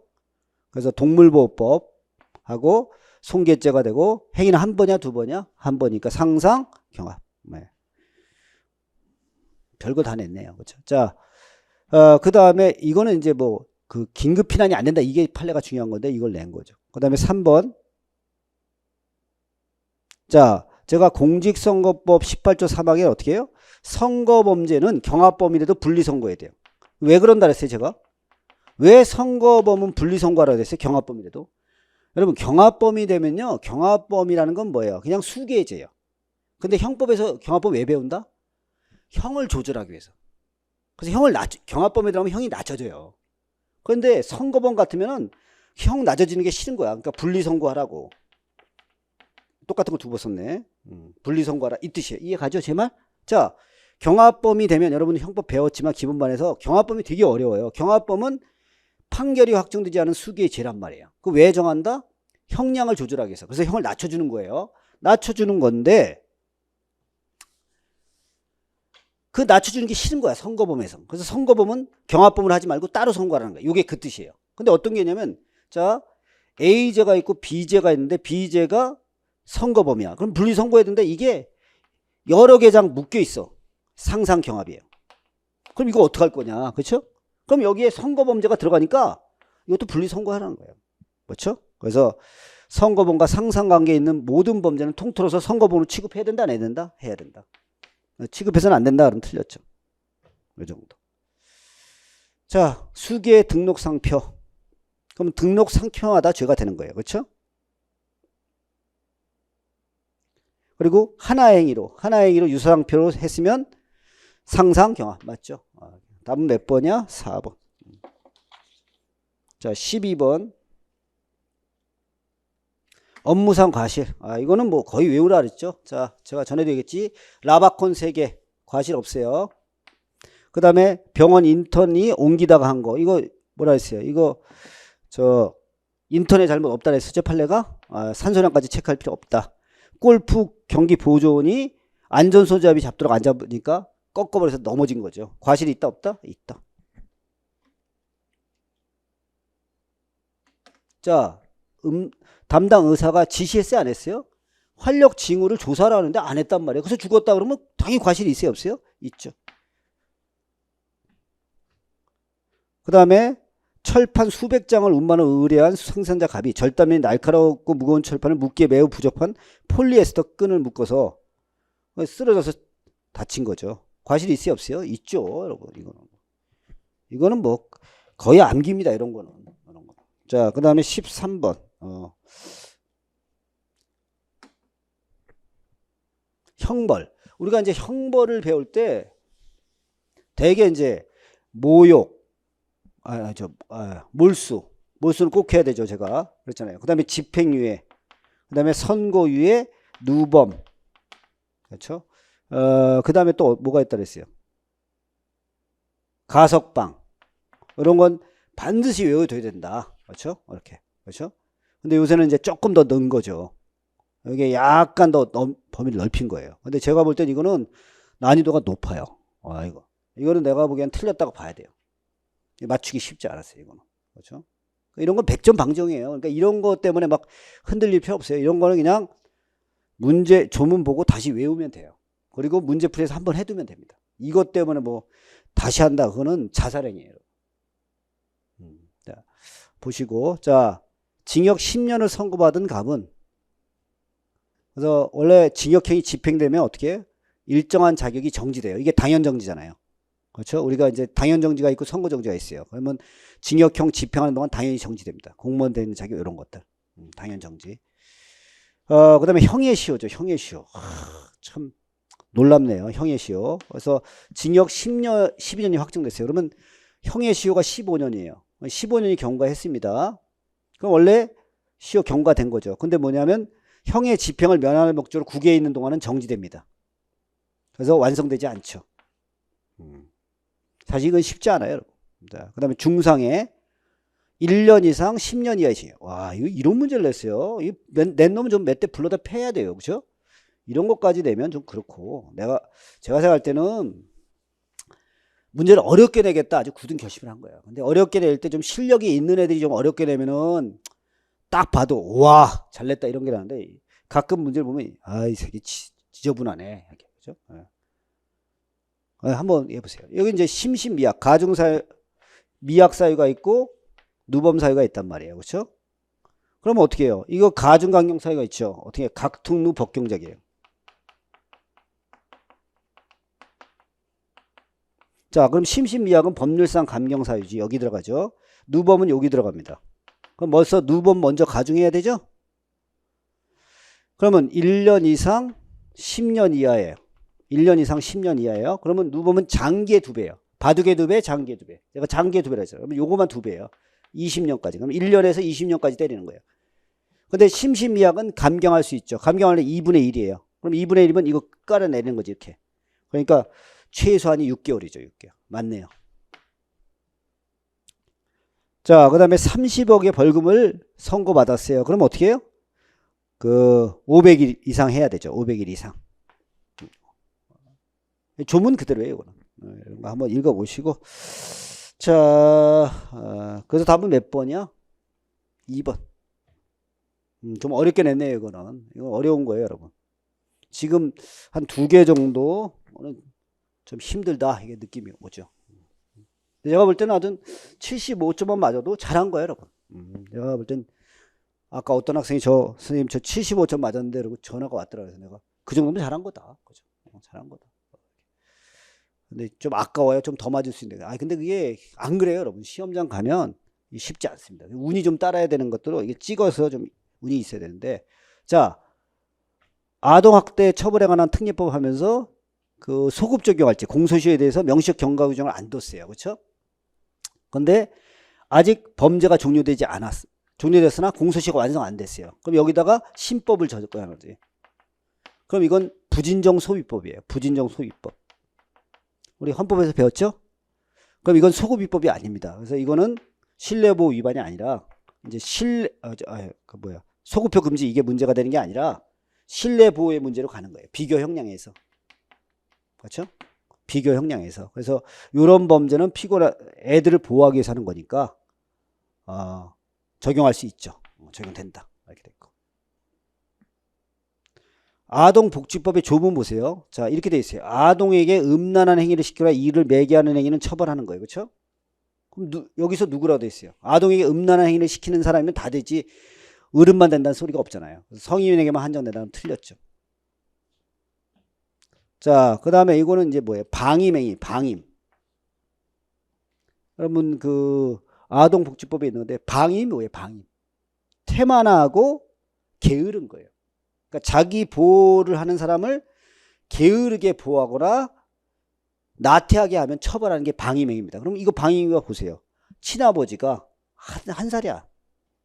그래서 동물보호법하고 손괴죄가 되고, 행위는 한 번이야 두 번이야? 한 번이니까 상상 경합. 네. 별거 다 냈네요. 그렇죠? 자, 그 다음에 이거는 이제 뭐 그 긴급 피난이 안 된다, 이게 판례가 중요한 건데 이걸 낸 거죠. 그 다음에 3번. 자, 제가 공직선거법 18조 3항에 어떻게 해요? 선거범죄는 경합범이라도 분리선고해야 돼요. 왜 그런다 그랬어요, 제가? 왜 선거범은 분리선고하라고 그랬어요? 경합범이라도. 여러분, 경합범이 되면요, 경합범이라는 건 뭐예요? 그냥 수개의 죄예요. 근데 형법에서 경합범 왜 배운다? 형을 조절하기 위해서. 그래서 경합범에 들어가면 형이 낮춰져요. 그런데 선거범 같으면은 형 낮아지는 게 싫은 거야. 그러니까 분리선고하라고. 똑같은 거 두 번 썼네. 분리선고하라, 이 뜻이에요. 이해 가죠, 제 말? 자, 경합범이 되면, 여러분 형법 배웠지만 기본반에서 경합범이 되게 어려워요. 경합범은 판결이 확정되지 않은 수기의 죄란 말이에요. 그 왜 정한다? 형량을 조절하기 위해서. 그래서 형을 낮춰주는 거예요. 낮춰주는 건데, 그 낮춰주는 게 싫은 거야, 선거범에서. 그래서 선거범은 경합범을 하지 말고 따로 선고하라는 거야. 이게 그 뜻이에요. 근데 어떤 게 있냐면, 자, A죄가 있고 B죄가 있는데 B죄가 선거범이야. 그럼 분리선고해야 되는데 이게 여러 개장 묶여 있어. 상상 경합이에요. 그럼 이거 어떡할 거냐, 그렇죠? 그럼 여기에 선거범죄가 들어가니까 이것도 분리선고하라는 거예요. 그렇죠? 그래서 선거범과 상상관계에 있는 모든 범죄는 통틀어서 선거범으로 취급해야 된다, 안 해야 된다? 해야 된다. 취급해서는 안 된다 그러면 틀렸죠. 이 정도. 자, 수기의 등록상표. 그럼 등록상표마다 죄가 되는 거예요. 그렇죠? 그리고 하나의 행위로 유사상표로 했으면 상상경합. 맞죠? 답은 몇 번이야? 4번. 자, 12번. 업무상 과실. 이거는 뭐 거의 외우라 그랬죠. 자, 제가 전에도 얘기했지. 라바콘 3개. 과실 없어요. 그 다음에 병원 인턴이 옮기다가 한 거. 이거 뭐라 했어요? 이거 인턴에 잘못 없다 그랬었죠, 판례가? 산소량까지 체크할 필요 없다. 골프 경기 보조원이 안전소지압이 잡도록 안 잡으니까 꺾어버려서 넘어진 거죠. 과실이 있다 없다? 있다. 자, 담당 의사가 지시했어요, 안 했어요? 활력 징후를 조사를 하는데 안 했단 말이에요. 그래서 죽었다 그러면 당연히 과실이 있어요, 없어요? 있죠. 그 다음에 철판 수백 장을 운반을 의뢰한 생산자 갑이 절단면이 날카롭고 무거운 철판을 묶기에 매우 부족한 폴리에스터 끈을 묶어서 쓰러져서 다친 거죠. 과실이 있어요, 없어요? 있죠, 여러분. 이거는 뭐 거의 암기입니다, 이런 거는. 자, 그 다음에 13번. 형벌. 우리가 이제 형벌을 배울 때 대개 이제 모욕, 몰수는 꼭 해야 되죠, 제가. 그랬잖아요. 그 다음에 집행유예, 그 다음에 선고유예, 누범. 그렇죠? 그 다음에 또 뭐가 있다 그랬어요? 가석방. 이런 건 반드시 외워둬야 된다. 그렇죠? 이렇게. 그렇죠? 근데 요새는 이제 조금 더 넣은 거죠. 이게 약간 더 범위를 넓힌 거예요. 근데 제가 볼 땐 이거는 난이도가 높아요. 이거는 내가 보기엔 틀렸다고 봐야 돼요. 맞추기 쉽지 않았어요, 이거는. 그렇죠? 이런 건 100점 방정이에요. 그러니까 이런 것 때문에 막 흔들릴 필요 없어요. 이런 거는 그냥 문제 조문 보고 다시 외우면 돼요. 그리고 문제풀이에서 한번 해두면 됩니다. 이것 때문에 뭐 다시 한다, 그거는 자살행위예요. 자, 보시고, 자, 징역 10년을 선고받은 갑은, 그래서 원래 징역형이 집행되면 어떻게 해요? 일정한 자격이 정지돼요. 이게 당연정지잖아요. 그렇죠? 우리가 이제 당연정지가 있고 선고정지가 있어요. 그러면 징역형 집행하는 동안 당연히 정지됩니다. 공무원 되는 자격, 이런 것들. 당연정지. 그 다음에 형의시효죠. 형의시효. 참 놀랍네요. 형의시효. 그래서 징역 10년, 12년이 확정됐어요. 그러면 형의시효가 15년이에요. 15년이 경과했습니다. 그럼 원래 시효 경과된 거죠. 근데 뭐냐면 형의 집행을 면할 목적으로 국외에 있는 동안은 정지됩니다. 그래서 완성되지 않죠. 사실 이건 쉽지 않아요, 여러분. 자, 그 다음에 중상에 1년 이상 10년 이하의 징역. 와, 이거 이런 문제를 냈어요. 낸 놈은 좀 몇 대 불러다 패야 돼요. 그죠? 이런 것까지 내면 좀 그렇고. 제가 생각할 때는 문제를 어렵게 내겠다. 아주 굳은 결심을 한 거예요. 근데 어렵게 낼 때 좀 실력이 있는 애들이 좀 어렵게 내면은 딱 봐도, 와, 잘 냈다. 이런 게 나는데 가끔 문제를 보면, 아, 이 새끼 지저분하네. 이렇게. 그죠? 한번 해보세요. 여기 이제 심신미약, 미약 사유가 있고 누범 사유가 있단 말이에요. 그렇죠? 그러면 어떻게 해요? 이거 가중강경 사유가 있죠. 어떻게 해요? 각특루 법경작이에요. 자, 그럼 심신미약은 법률상 감경 사유지. 여기 들어가죠. 누범은 여기 들어갑니다. 그럼 벌써 누범 먼저 가중해야 되죠? 그러면 1년 이상 10년 이하예요. 1년 이상 10년 이하예요. 그러면 누범은 장기의 2배예요. 바둑의 2배, 장기의 2배. 제가 장기의 2배라 했어요. 그러면 요거만 2배예요. 20년까지. 그럼 1년에서 20년까지 때리는 거예요. 근데 심신미약은 감경할 수 있죠. 감경하려면 2분의 1이에요. 그럼 2분의 1이면 이거 깔아내리는 거지, 이렇게. 그러니까 최소한이 6개월이죠, 6개월. 맞네요. 자, 그 다음에 30억의 벌금을 선고받았어요. 그럼 어떻게 해요? 500일 이상 해야 되죠. 500일 이상. 조문 그대로예요, 이거는. 이런 거 한번 읽어보시고. 자, 그래서 답은 몇 번이야? 2번. 좀 어렵게 냈네요, 이거는. 이건 어려운 거예요, 여러분. 지금 한 2개 정도는 좀 힘들다, 이게 느낌이 오죠. 제가 볼 때는 아주 75점만 맞아도 잘한 거예요, 여러분. 내가 볼 땐 아까 어떤 학생이 선생님 저 75점 맞았는데 그러고 전화가 왔더라고요. 내가 그 정도면 잘한 거다. 그죠? 잘한 거다. 근데 좀 아까워요. 좀 더 맞을 수 있는데. 근데 그게 안 그래요, 여러분. 시험장 가면 쉽지 않습니다. 운이 좀 따라야 되는 것들로 이게 찍어서 좀 운이 있어야 되는데. 자, 아동학대 처벌에 관한 특례법 하면서 그 소급 적용할지 공소시효에 대해서 명시적 경과 규정을 안 뒀어요. 그렇죠? 근데 아직 범죄가 종료됐으나 공소시효가 완성 안 됐어요. 그럼 여기다가 신법을 적용하는 거지. 그럼 이건 부진정 소비법이에요. 부진정 소비법. 우리 헌법에서 배웠죠? 그럼 이건 소급입법이 아닙니다. 그래서 이거는 신뢰보호 위반이 아니라 이제 소급표 금지 이게 문제가 되는 게 아니라 신뢰보호의 문제로 가는 거예요. 비교 형량에서. 그렇죠? 비교 형량에서. 그래서 이런 범죄는 애들을 보호하기 위해서 하는 거니까 적용할 수 있죠. 적용된다. 이렇게 됐고. 아동복지법의 조문 보세요. 자, 이렇게 돼 있어요. 아동에게 음란한 행위를 시키거나 이를 매개하는 행위는 처벌하는 거예요. 그렇죠? 그럼 여기서 누구라고 돼 있어요? 아동에게 음란한 행위를 시키는 사람이면 다 되지 어른만 된다는 소리가 없잖아요. 성인에게만 한정된다면 틀렸죠. 자, 그 다음에 이거는 이제 뭐예요? 방임행위, 방임. 여러분 아동복지법에 있는데 방임이 뭐예요? 방임. 태만하고 게으른 거예요. 그러니까 자기 보호를 하는 사람을 게으르게 보호하거나 나태하게 하면 처벌하는 게 방임행위입니다. 그럼 이거 방임행위가 보세요. 친아버지가 한 살이야.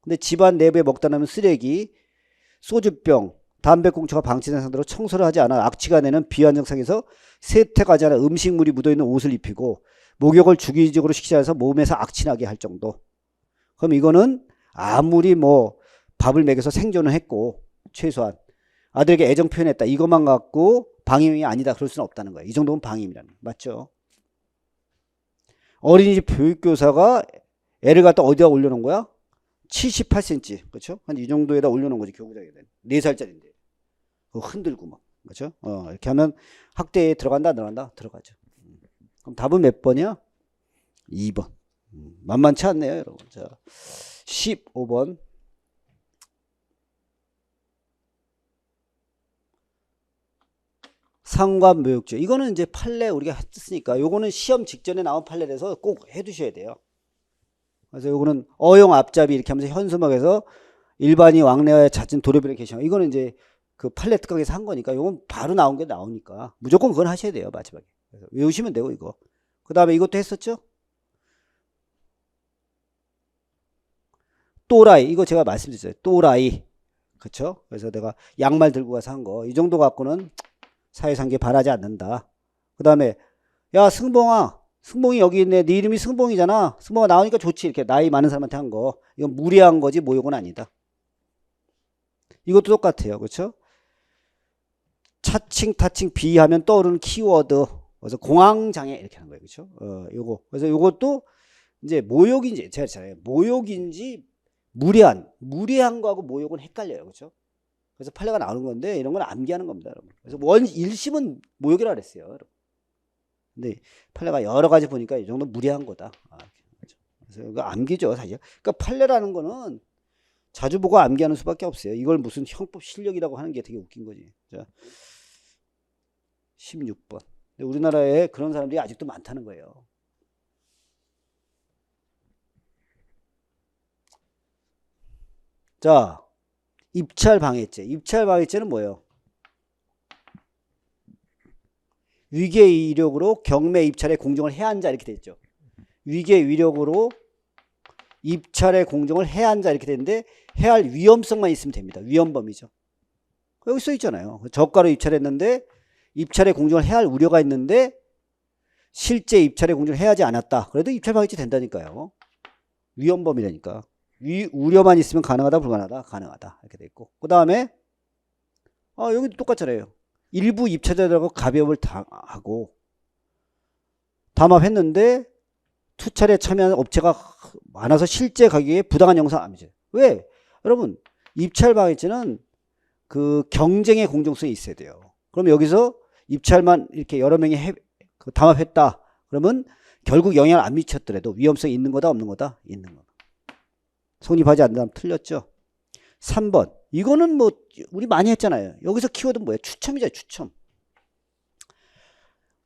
근데 집안 내부에 먹다 남은 쓰레기, 소주병, 담배꽁초가 방치된 상태로 청소를 하지 않아 악취가 내는 비안정상에서 세탁하지 않아 음식물이 묻어있는 옷을 입히고 목욕을 주기적으로 시키지 않아서 몸에서 악취나게 할 정도. 그럼 이거는 아무리 밥을 먹여서 생존을 했고 최소한 아들에게 애정 표현했다. 이것만 갖고 방임이 아니다. 그럴 수는 없다는 거예요. 이 정도면 방임이라는 거예요. 맞죠? 어린이집 교육교사가 애를 갖다 어디다 올려놓은 거야? 78cm. 그렇죠? 한 이 정도에다 올려놓은 거지. 교구장에. 4살짜리인데. 흔들고 막. 그렇죠? 이렇게 하면 학대에 들어간다? 들어가죠. 그럼 답은 몇 번이야? 2번. 만만치 않네요, 여러분. 자, 15번. 상관묘욕죄. 이거는 이제 판례 우리가 했으니까 요거는 시험 직전에 나온 판례라서 꼭 해두셔야 돼요. 그래서 요거는 어용 앞잡이 이렇게 하면서 현수막에서 일반이 왕래하여 잦은 도료변의 개시형. 이거는 이제 그 판례 특강에서 한 거니까 요건 바로 나온 게 나오니까 무조건 그건 하셔야 돼요. 마지막에. 그래서 외우시면 되고 이거. 그 다음에 이것도 했었죠? 또라이. 이거 제가 말씀드렸어요. 또라이. 그쵸? 그래서 내가 양말 들고 가서 한 거. 이 정도 갖고는 사회상계 바라지 않는다. 그 다음에 야 승봉아 승봉이 여기 있네. 네 이름이 승봉이잖아. 승봉아 나오니까 좋지. 이렇게 나이 많은 사람한테 한 거. 이건 무례한 거지 모욕은 아니다. 이것도 똑같아요. 그렇죠? 차칭, 타칭, 비하면 떠오르는 키워드. 그래서 공황장애 이렇게 하는 거예요. 그렇죠? 요거. 그래서 요것도 이제 모욕인지 제가 잘해요. 모욕인지 무례한 거하고 모욕은 헷갈려요. 그렇죠? 그래서 판례가 나오는 건데 이런 건 암기하는 겁니다, 여러분. 그래서 1심은 모욕이라 그랬어요, 여러분. 근데 판례가 여러 가지 보니까 이 정도 무례한 거다. 그렇죠? 그래서 이거 암기죠, 사실. 그러니까 판례라는 거는 자주 보고 암기하는 수밖에 없어요. 이걸 무슨 형법 실력이라고 하는 게 되게 웃긴 거지. 자, 16번. 근데 우리나라에 그런 사람들이 아직도 많다는 거예요. 자, 입찰 방해죄. 입찰 방해죄는 뭐예요? 위계 위력으로 경매 입찰에 공정을 해한 자 이렇게 됐죠. 위계 위력으로 입찰에 공정을 해한 자 이렇게 되는데 해할 위험성만 있으면 됩니다. 위헌범이죠. 여기 써 있잖아요. 저가로 입찰했는데 입찰에 공정을 해할 우려가 있는데 실제 입찰에 공정을 해야지 않았다. 그래도 입찰 방해죄 된다니까요. 위헌범이라니까. 우려만 있으면 가능하다 불가능하다 가능하다 이렇게 돼 있고 그 다음에 여기도 똑같잖아요. 일부 입찰자들하고 가비업을 하고 담합했는데 투찰에 참여한 업체가 많아서 실제 가격에 부당한 영상 아니죠. 왜? 여러분 입찰 방해죄는 그 경쟁의 공정성이 있어야 돼요. 그럼 여기서 입찰만 이렇게 여러 명이 담합했다. 그러면 결국 영향을 안 미쳤더라도 위험성이 있는 거다 없는 거다? 있는 거다. 성립하지 않는다면 틀렸죠. 3번. 이거는 뭐 우리 많이 했잖아요. 여기서 키워드는 뭐예요? 추첨이죠. 추첨.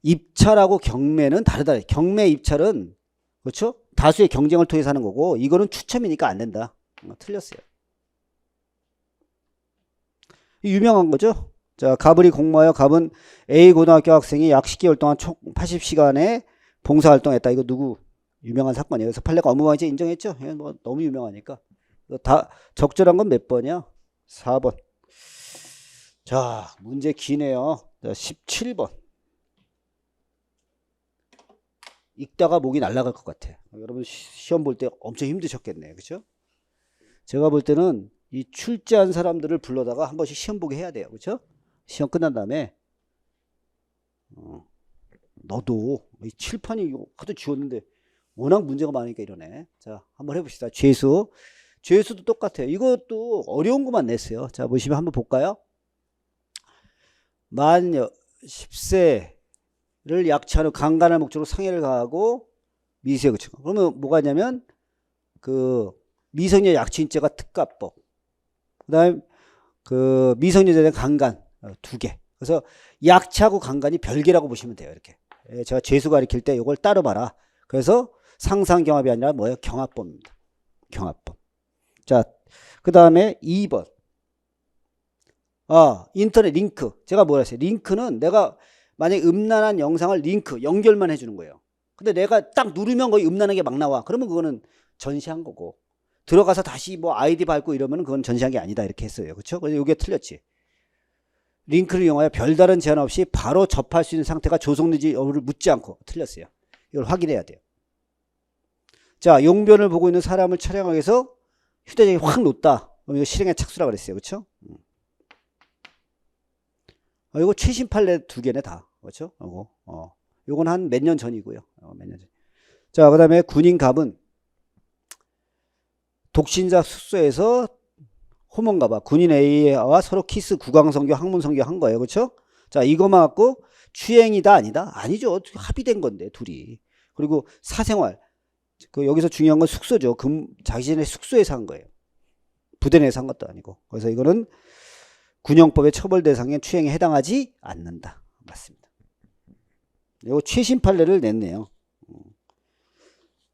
입찰하고 경매는 다르다. 경매 입찰은 그렇죠? 다수의 경쟁을 통해서 하는 거고 이거는 추첨이니까 안 된다. 틀렸어요. 유명한 거죠. 자, 갑을이 공모하여 갑은 A 고등학교 학생이 약 10개월 동안 총 80시간의 봉사활동했다. 이거 누구? 유명한 사건이에요. 그래서 판례가 업무방해죄 인정했죠. 뭐 너무 유명하니까. 다 적절한 건 몇 번이야? 4번. 자, 문제 기네요. 자, 17번. 읽다가 목이 날아갈 것 같아. 여러분 시험 볼 때 엄청 힘드셨겠네요. 그렇죠? 제가 볼 때는 이 출제한 사람들을 불러다가 한 번씩 시험 보게 해야 돼요. 그렇죠? 시험 끝난 다음에 너도 이 칠판이 하도 지웠는데 워낙 문제가 많으니까 이러네. 자, 한번 해봅시다. 죄수. 죄수도 똑같아요. 이것도 어려운 것만 냈어요. 자, 보시면 한번 볼까요? 만 10세를 약치한 후 강간할 목적으로 상해를 가하고 미수에 그쳐. 그러면 뭐가 있냐면 그 미성년 약취죄가 특가법. 그다음에 그 미성년자에 대한 강간 두 개. 그래서 약치하고 강간이 별개라고 보시면 돼요. 이렇게. 제가 죄수 가르칠 때 이걸 따로 봐라. 그래서 상상경합이 아니라 뭐예요? 경합법입니다. 경합법. 자, 그 다음에 2번. 인터넷 링크. 제가 뭐라 했어요? 링크는 내가 만약에 음란한 영상을 링크, 연결만 해주는 거예요. 근데 내가 딱 누르면 거의 음란한 게 막 나와. 그러면 그거는 전시한 거고. 들어가서 다시 뭐 아이디 밟고 이러면 그건 전시한 게 아니다. 이렇게 했어요. 그렇죠? 그래서 이게 틀렸지. 링크를 이용하여 별다른 제한 없이 바로 접할 수 있는 상태가 조성되지 여부를 묻지 않고. 틀렸어요. 이걸 확인해야 돼요. 자, 용변을 보고 있는 사람을 촬영하기 위해서 휴대전화기 확 놓다. 그럼 이거 실행의 착수라 그랬어요. 그렇죠? 이거 최신 판례 두 개네 다. 그렇죠? 요건 한 몇 년 전이고요. 몇 년 전. 자, 그다음에 군인 갑은 독신자 숙소에서 호mon가봐. 군인 A와 서로 키스, 구강성교, 항문성교 한 거예요. 그렇죠? 자, 이거만 갖고 추행이다 아니다? 아니죠. 합의된 건데 둘이. 그리고 사생활. 여기서 중요한 건 숙소죠. 자신의 숙소에서 한 거예요. 부대 내에서 한 것도 아니고. 그래서 이거는 군형법의 처벌 대상에 추행에 해당하지 않는다. 맞습니다. 이거 최신 판례를 냈네요.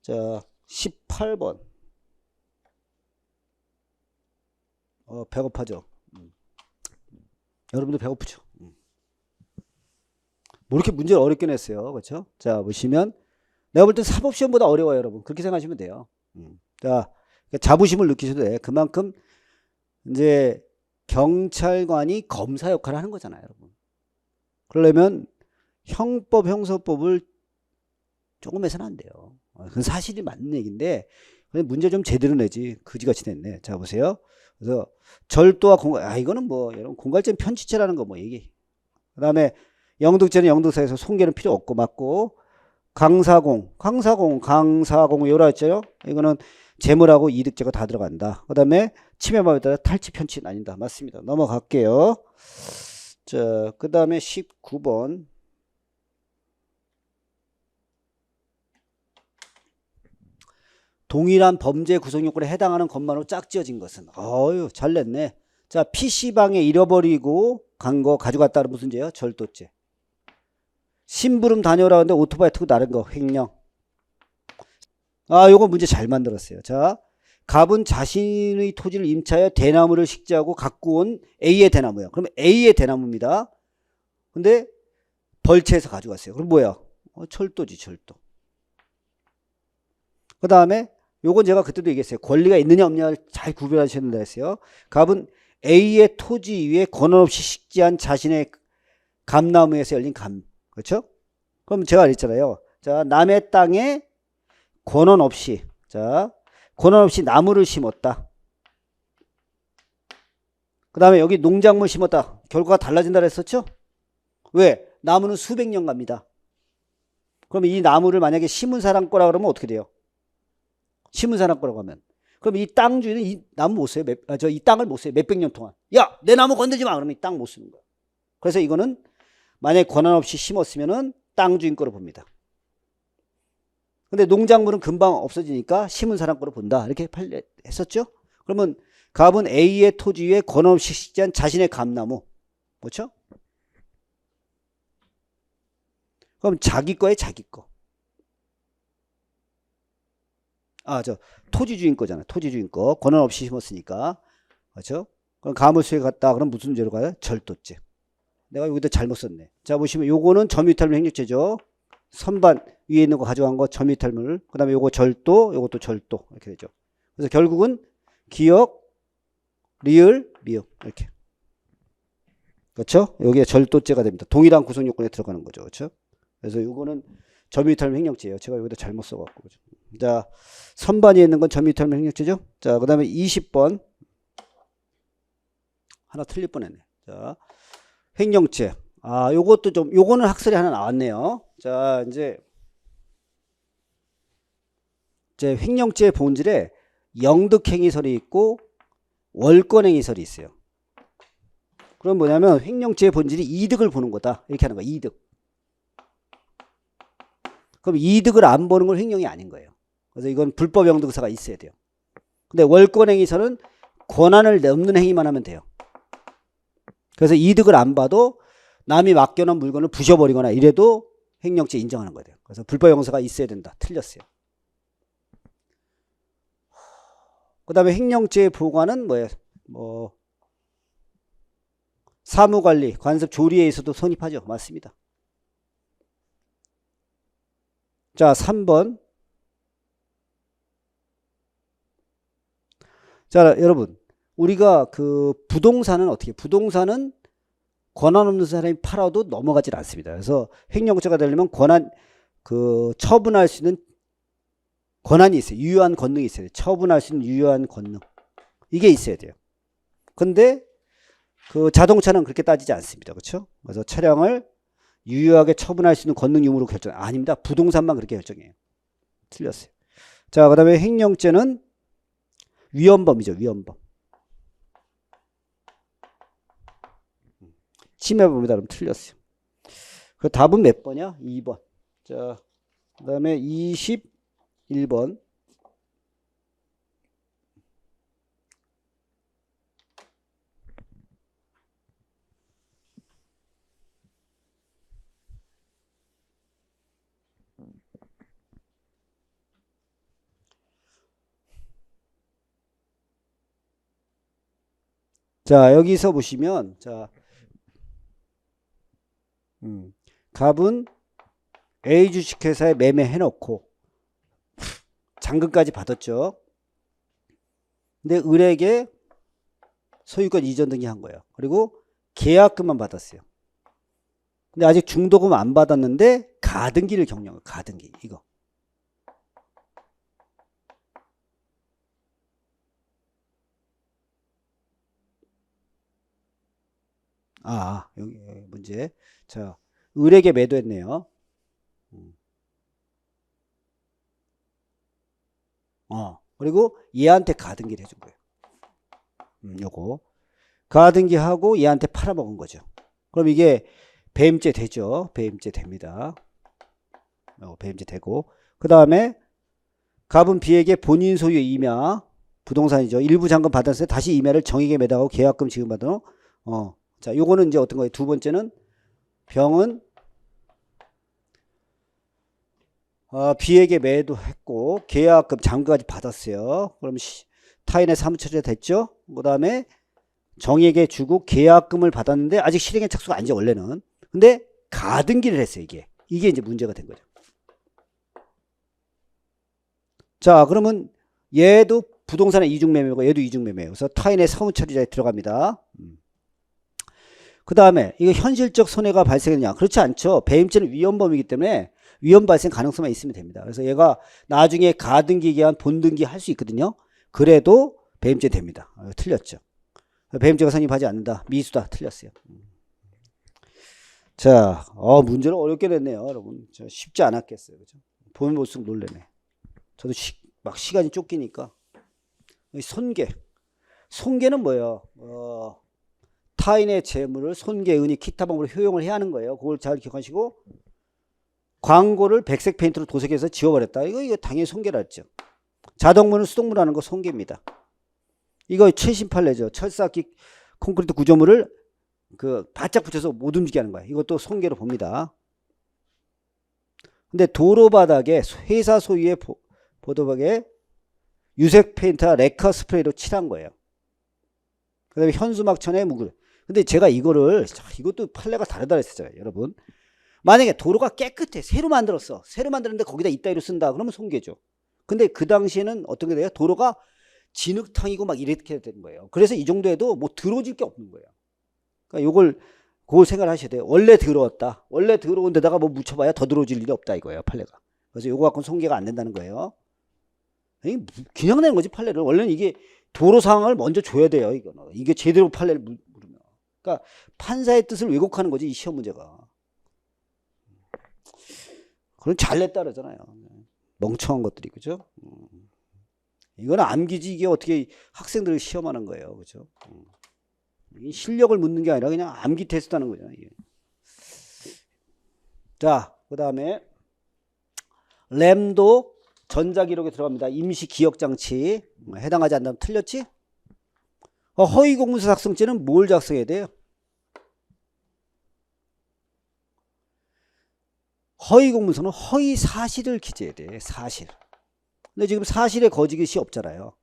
자, 18번. 배고파죠. 여러분도 배고프죠. 뭐 이렇게 문제를 어렵게 냈어요. 그렇죠? 자, 보시면 내가 볼 때 사법시험보다 어려워요, 여러분. 그렇게 생각하시면 돼요. 자, 자부심을 느끼셔도 돼. 그만큼 이제 경찰관이 검사 역할을 하는 거잖아요, 여러분. 그러려면 형법, 형사법을 조금 해서는 안 돼요. 그건 사실이 맞는 얘기인데 문제 좀 제대로 내지 그지같이 냈네. 자 보세요. 그래서 절도와 공갈, 이거는 뭐 여러분 공갈점 편취체라는 거 뭐 얘기. 그다음에 영득죄는 영득사에서 손괴는 필요 없고 맞고, 강사공 요라 했죠. 이거는 재물하고 이득죄가 다 들어간다. 그다음에 침해법에 따라 탈취 편취는 아니다. 맞습니다. 넘어갈게요. 자, 그다음에 19번. 동일한 범죄 구성 요건에 해당하는 것만으로 짝지어진 것은, 어유 잘 냈네. 자, PC방에 잃어버리고 간 거 가져갔다는 무슨 죄요? 절도죄. 심부름 다녀오라 하는데 오토바이 타고 나른 거 횡령. 요거 문제 잘 만들었어요. 자, 갑은 자신의 토지를 임차하여 대나무를 식재하고 갖고 온 A의 대나무예요. 그러면 A의 대나무입니다. 근데 벌채에서 가져갔어요. 그럼 뭐야? 철도지, 철도. 그 다음에 요건 제가 그때도 얘기했어요. 권리가 있느냐 없느냐를 잘 구별하셔야 된다 했어요. 갑은 A의 토지 위에 권한 없이 식재한 자신의 감나무에서 열린 감. 그렇죠? 그럼 제가 그랬잖아요. 자, 남의 땅에 권한 없이, 자, 권한 없이 나무를 심었다. 그 다음에 여기 농작물 심었다. 결과가 달라진다 그랬었죠? 왜? 나무는 수백 년 갑니다. 그럼 이 나무를 만약에 심은 사람 거라 그러면 어떻게 돼요? 심은 사람 거라고 하면. 그럼 이 땅 주인은 이 나무 못 써요. 이 땅을 못 써요. 몇백 년 동안. 야, 내 나무 건들지 마. 그러면 이 땅 못 쓰는 거야. 그래서 이거는 만약에 권한 없이 심었으면은 땅 주인 거로 봅니다. 근데 농작물은 금방 없어지니까 심은 사람 거로 본다. 이렇게 했었죠? 그러면 갑은 A의 토지 위에 권한 없이 식재한 자신의 감나무. 그렇죠? 그럼 자기 거에 자기 거. 토지 주인 거잖아. 토지 주인 거. 권한 없이 심었으니까. 그렇죠? 그럼 가물수에 갔다. 그럼 무슨 죄로 가요? 절도죄. 내가 여기다 잘못 썼네. 자, 보시면 요거는 점유탈물 횡령죄죠. 선반 위에 있는 거 가져간 거 점유탈물. 그 다음에 요거 절도, 요것도 절도. 이렇게 되죠. 그래서 결국은 기억, 리을, 미역. 이렇게. 그렇죠? 여기에 절도죄가 됩니다. 동일한 구성 요건에 들어가는 거죠. 그렇죠? 그래서 요거는 점유탈물 횡령죄예요. 제가 여기다 잘못 써갖고. 그렇죠? 자, 선반에 있는 건 점유탈물 횡령죄죠. 자, 그 다음에 20번. 하나 틀릴 뻔했네. 자, 횡령죄. 요것도 좀, 요거는 학설이 하나 나왔네요. 자, 이제 횡령죄의 본질에 영득행위설이 있고 월권행위설이 있어요. 그럼 뭐냐면 횡령죄의 본질이 이득을 보는 거다. 이렇게 하는 거야. 이득. 그럼 이득을 안 보는 건 횡령이 아닌 거예요. 그래서 이건 불법 영득사가 있어야 돼요. 근데 월권행위설은 권한을 넘는 행위만 하면 돼요. 그래서 이득을 안 봐도 남이 맡겨놓은 물건을 부셔버리거나 이래도 횡령죄 인정하는 거예요. 그래서 불법 영사가 있어야 된다. 틀렸어요. 그 다음에 횡령죄의 보관은 뭐예요? 사무관리, 관습, 조리에 있어도 성립하죠. 맞습니다. 자, 3번. 자, 여러분. 우리가 그 부동산은 어떻게, 부동산은 권한 없는 사람이 팔아도 넘어가질 않습니다. 그래서 횡령죄가 되려면 처분할 수 있는 권한이 있어요. 유효한 권능이 있어야 돼요. 처분할 수 있는 유효한 권능. 이게 있어야 돼요. 근데 그 자동차는 그렇게 따지지 않습니다. 그렇죠? 그래서 차량을 유효하게 처분할 수 있는 권능 유무로 아닙니다. 부동산만 그렇게 결정해요. 틀렸어요. 자, 그 다음에 횡령죄는 위헌범이죠. 위헌범. 침해범이다. 그럼 틀렸어요. 그 답은 몇 번이야? 2번. 자, 그 다음에 21번. 자, 여기서 보시면, 자, 갑은 A 주식회사에 매매해놓고 잔금까지 받았죠. 근데 을에게 소유권 이전 등기한 거예요. 그리고 계약금만 받았어요. 근데 아직 중도금 안 받았는데 가등기를 경영해. 가등기 이거. 여기 문제. 자, 을에게 매도했네요. 그리고 얘한테 가등기를 해준 거예요. 요거. 가등기 하고 얘한테 팔아먹은 거죠. 그럼 이게 배임죄 되죠. 배임죄 됩니다. 배임죄 되고. 그 다음에 갑은 B에게 본인 소유의 임야, 부동산이죠. 일부 잔금 받았을 때 다시 임야를 정에게 매도하고 계약금 지급받은 자, 요거는 이제 어떤 거예요? 두 번째는 병은 B에게 매도했고 계약금 잔금까지 받았어요. 그럼 타인의 사무처리가 됐죠. 그 다음에 정에게 주고 계약금을 받았는데 아직 실행에 착수가 아니죠. 원래는. 근데 가등기를 했어요. 이게 이제 문제가 된 거죠. 자, 그러면 얘도 부동산의 이중매매고 얘도 이중매매예요. 그래서 타인의 사무처리자에 들어갑니다. 그 다음에 이거 현실적 손해가 발생했냐? 그렇지 않죠. 배임죄는 위헌범이기 때문에 위헌 발생 가능성만 있으면 됩니다. 그래서 얘가 나중에 가등기 기한 본등기 할 수 있거든요. 그래도 배임죄 됩니다. 틀렸죠. 배임죄가 성립하지 않는다. 미수다. 틀렸어요. 자, 문제를 어렵게 냈네요, 여러분. 쉽지 않았겠어요. 그죠? 보면 볼수록 놀래네. 저도 막 시간이 쫓기니까. 손괴. 손괴는 뭐예요? 타인의 재물을 손괴, 은이, 기타 방법으로 효용을 해야 하는 거예요. 그걸 잘 기억하시고, 광고를 백색 페인트로 도색해서 지워버렸다. 이거 당연히 손괴라 했죠. 자동문을 수동문으로 하는 거 손괴입니다. 이거 최신 판례죠. 철사기 콘크리트 구조물을 바짝 붙여서 못 움직이게 하는 거야. 이것도 손괴로 봅니다. 근데 도로바닥에 회사 소유의 보도박에 유색 페인트와 레카 스프레이로 칠한 거예요. 그 다음에 현수막천에 묵을. 근데 제가 이것도 판례가 다르다 했었잖아요. 여러분. 만약에 도로가 깨끗해. 새로 만들었어. 새로 만들었는데 거기다 이따위로 쓴다. 그러면 손괴죠. 근데 그 당시에는 어떤 게 돼요? 도로가 진흙탕이고 막 이렇게 된 거예요. 그래서 이 정도에도 뭐 더러워질 게 없는 거예요. 그러니까 그걸 생각을 하셔야 돼요. 원래 더러웠다. 원래 더러운 데다가 뭐 묻혀봐야 더 더러워질 일이 없다 이거예요. 판례가. 그래서 요거 갖고는 손괴가 안 된다는 거예요. 그냥 내는 거지 판례를. 원래는 이게 도로 상황을 먼저 줘야 돼요. 이게 제대로 판례를 물으면. 그러니까 판사의 뜻을 왜곡하는 거지 이 시험 문제가. 그럼 잘 냈다 그러잖아요. 멍청한 것들이 그죠? 이거는 암기지 이게 어떻게 학생들을 시험하는 거예요. 그죠? 실력을 묻는 게 아니라 그냥 암기 테스트 하는 거잖아요. 이게. 자, 그 다음에 램도 전자기록에 들어갑니다. 임시 기억장치. 해당하지 않다면 틀렸지? 허위공문서 작성죄는 뭘 작성해야 돼요? 허위공문서는 허위 사실을 기재해야 돼. 사실. 근데 지금 사실에 거짓이 없잖아요.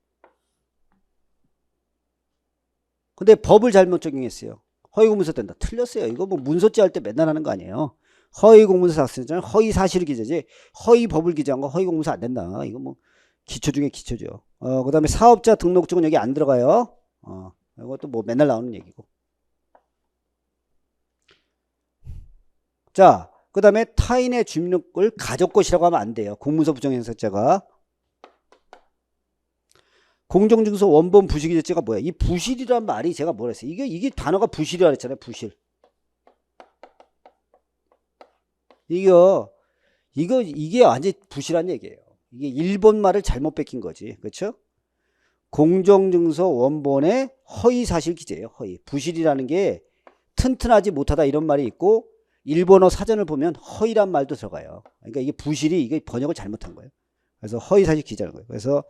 근데 법을 잘못 적용했어요. 허위공문서 된다. 틀렸어요. 이거 뭐 문서죄 할 때 맨날 하는 거 아니에요. 허위공문서 작성죄는 허위 사실을 기재지 허위 법을 기재한 거 허위공문서 안 된다. 이거 뭐 기초 중에 기초죠. 그 다음에 사업자 등록증은 여기 안 들어가요. 이것도 뭐 맨날 나오는 얘기고. 자, 그 다음에 타인의 주민을 가족 것이라고 하면 안 돼요. 공문서 부정행사죄가. 공정증서 원본 부실기재죄가 뭐야? 이 부실이란 말이 제가 뭐라 했어요? 이게 단어가 부실이라 그랬잖아요. 부실. 이게 완전 부실한 얘기예요. 이게 일본 말을 잘못 뺏긴 거지. 그렇죠? 공정증서 원본의 허위 사실 기재예요. 허위. 부실이라는 게 튼튼하지 못하다 이런 말이 있고 일본어 사전을 보면 허위란 말도 들어가요. 그러니까 이게 부실이 이게 번역을 잘못한 거예요. 그래서 허위 사실 기재하는 거예요. 그래서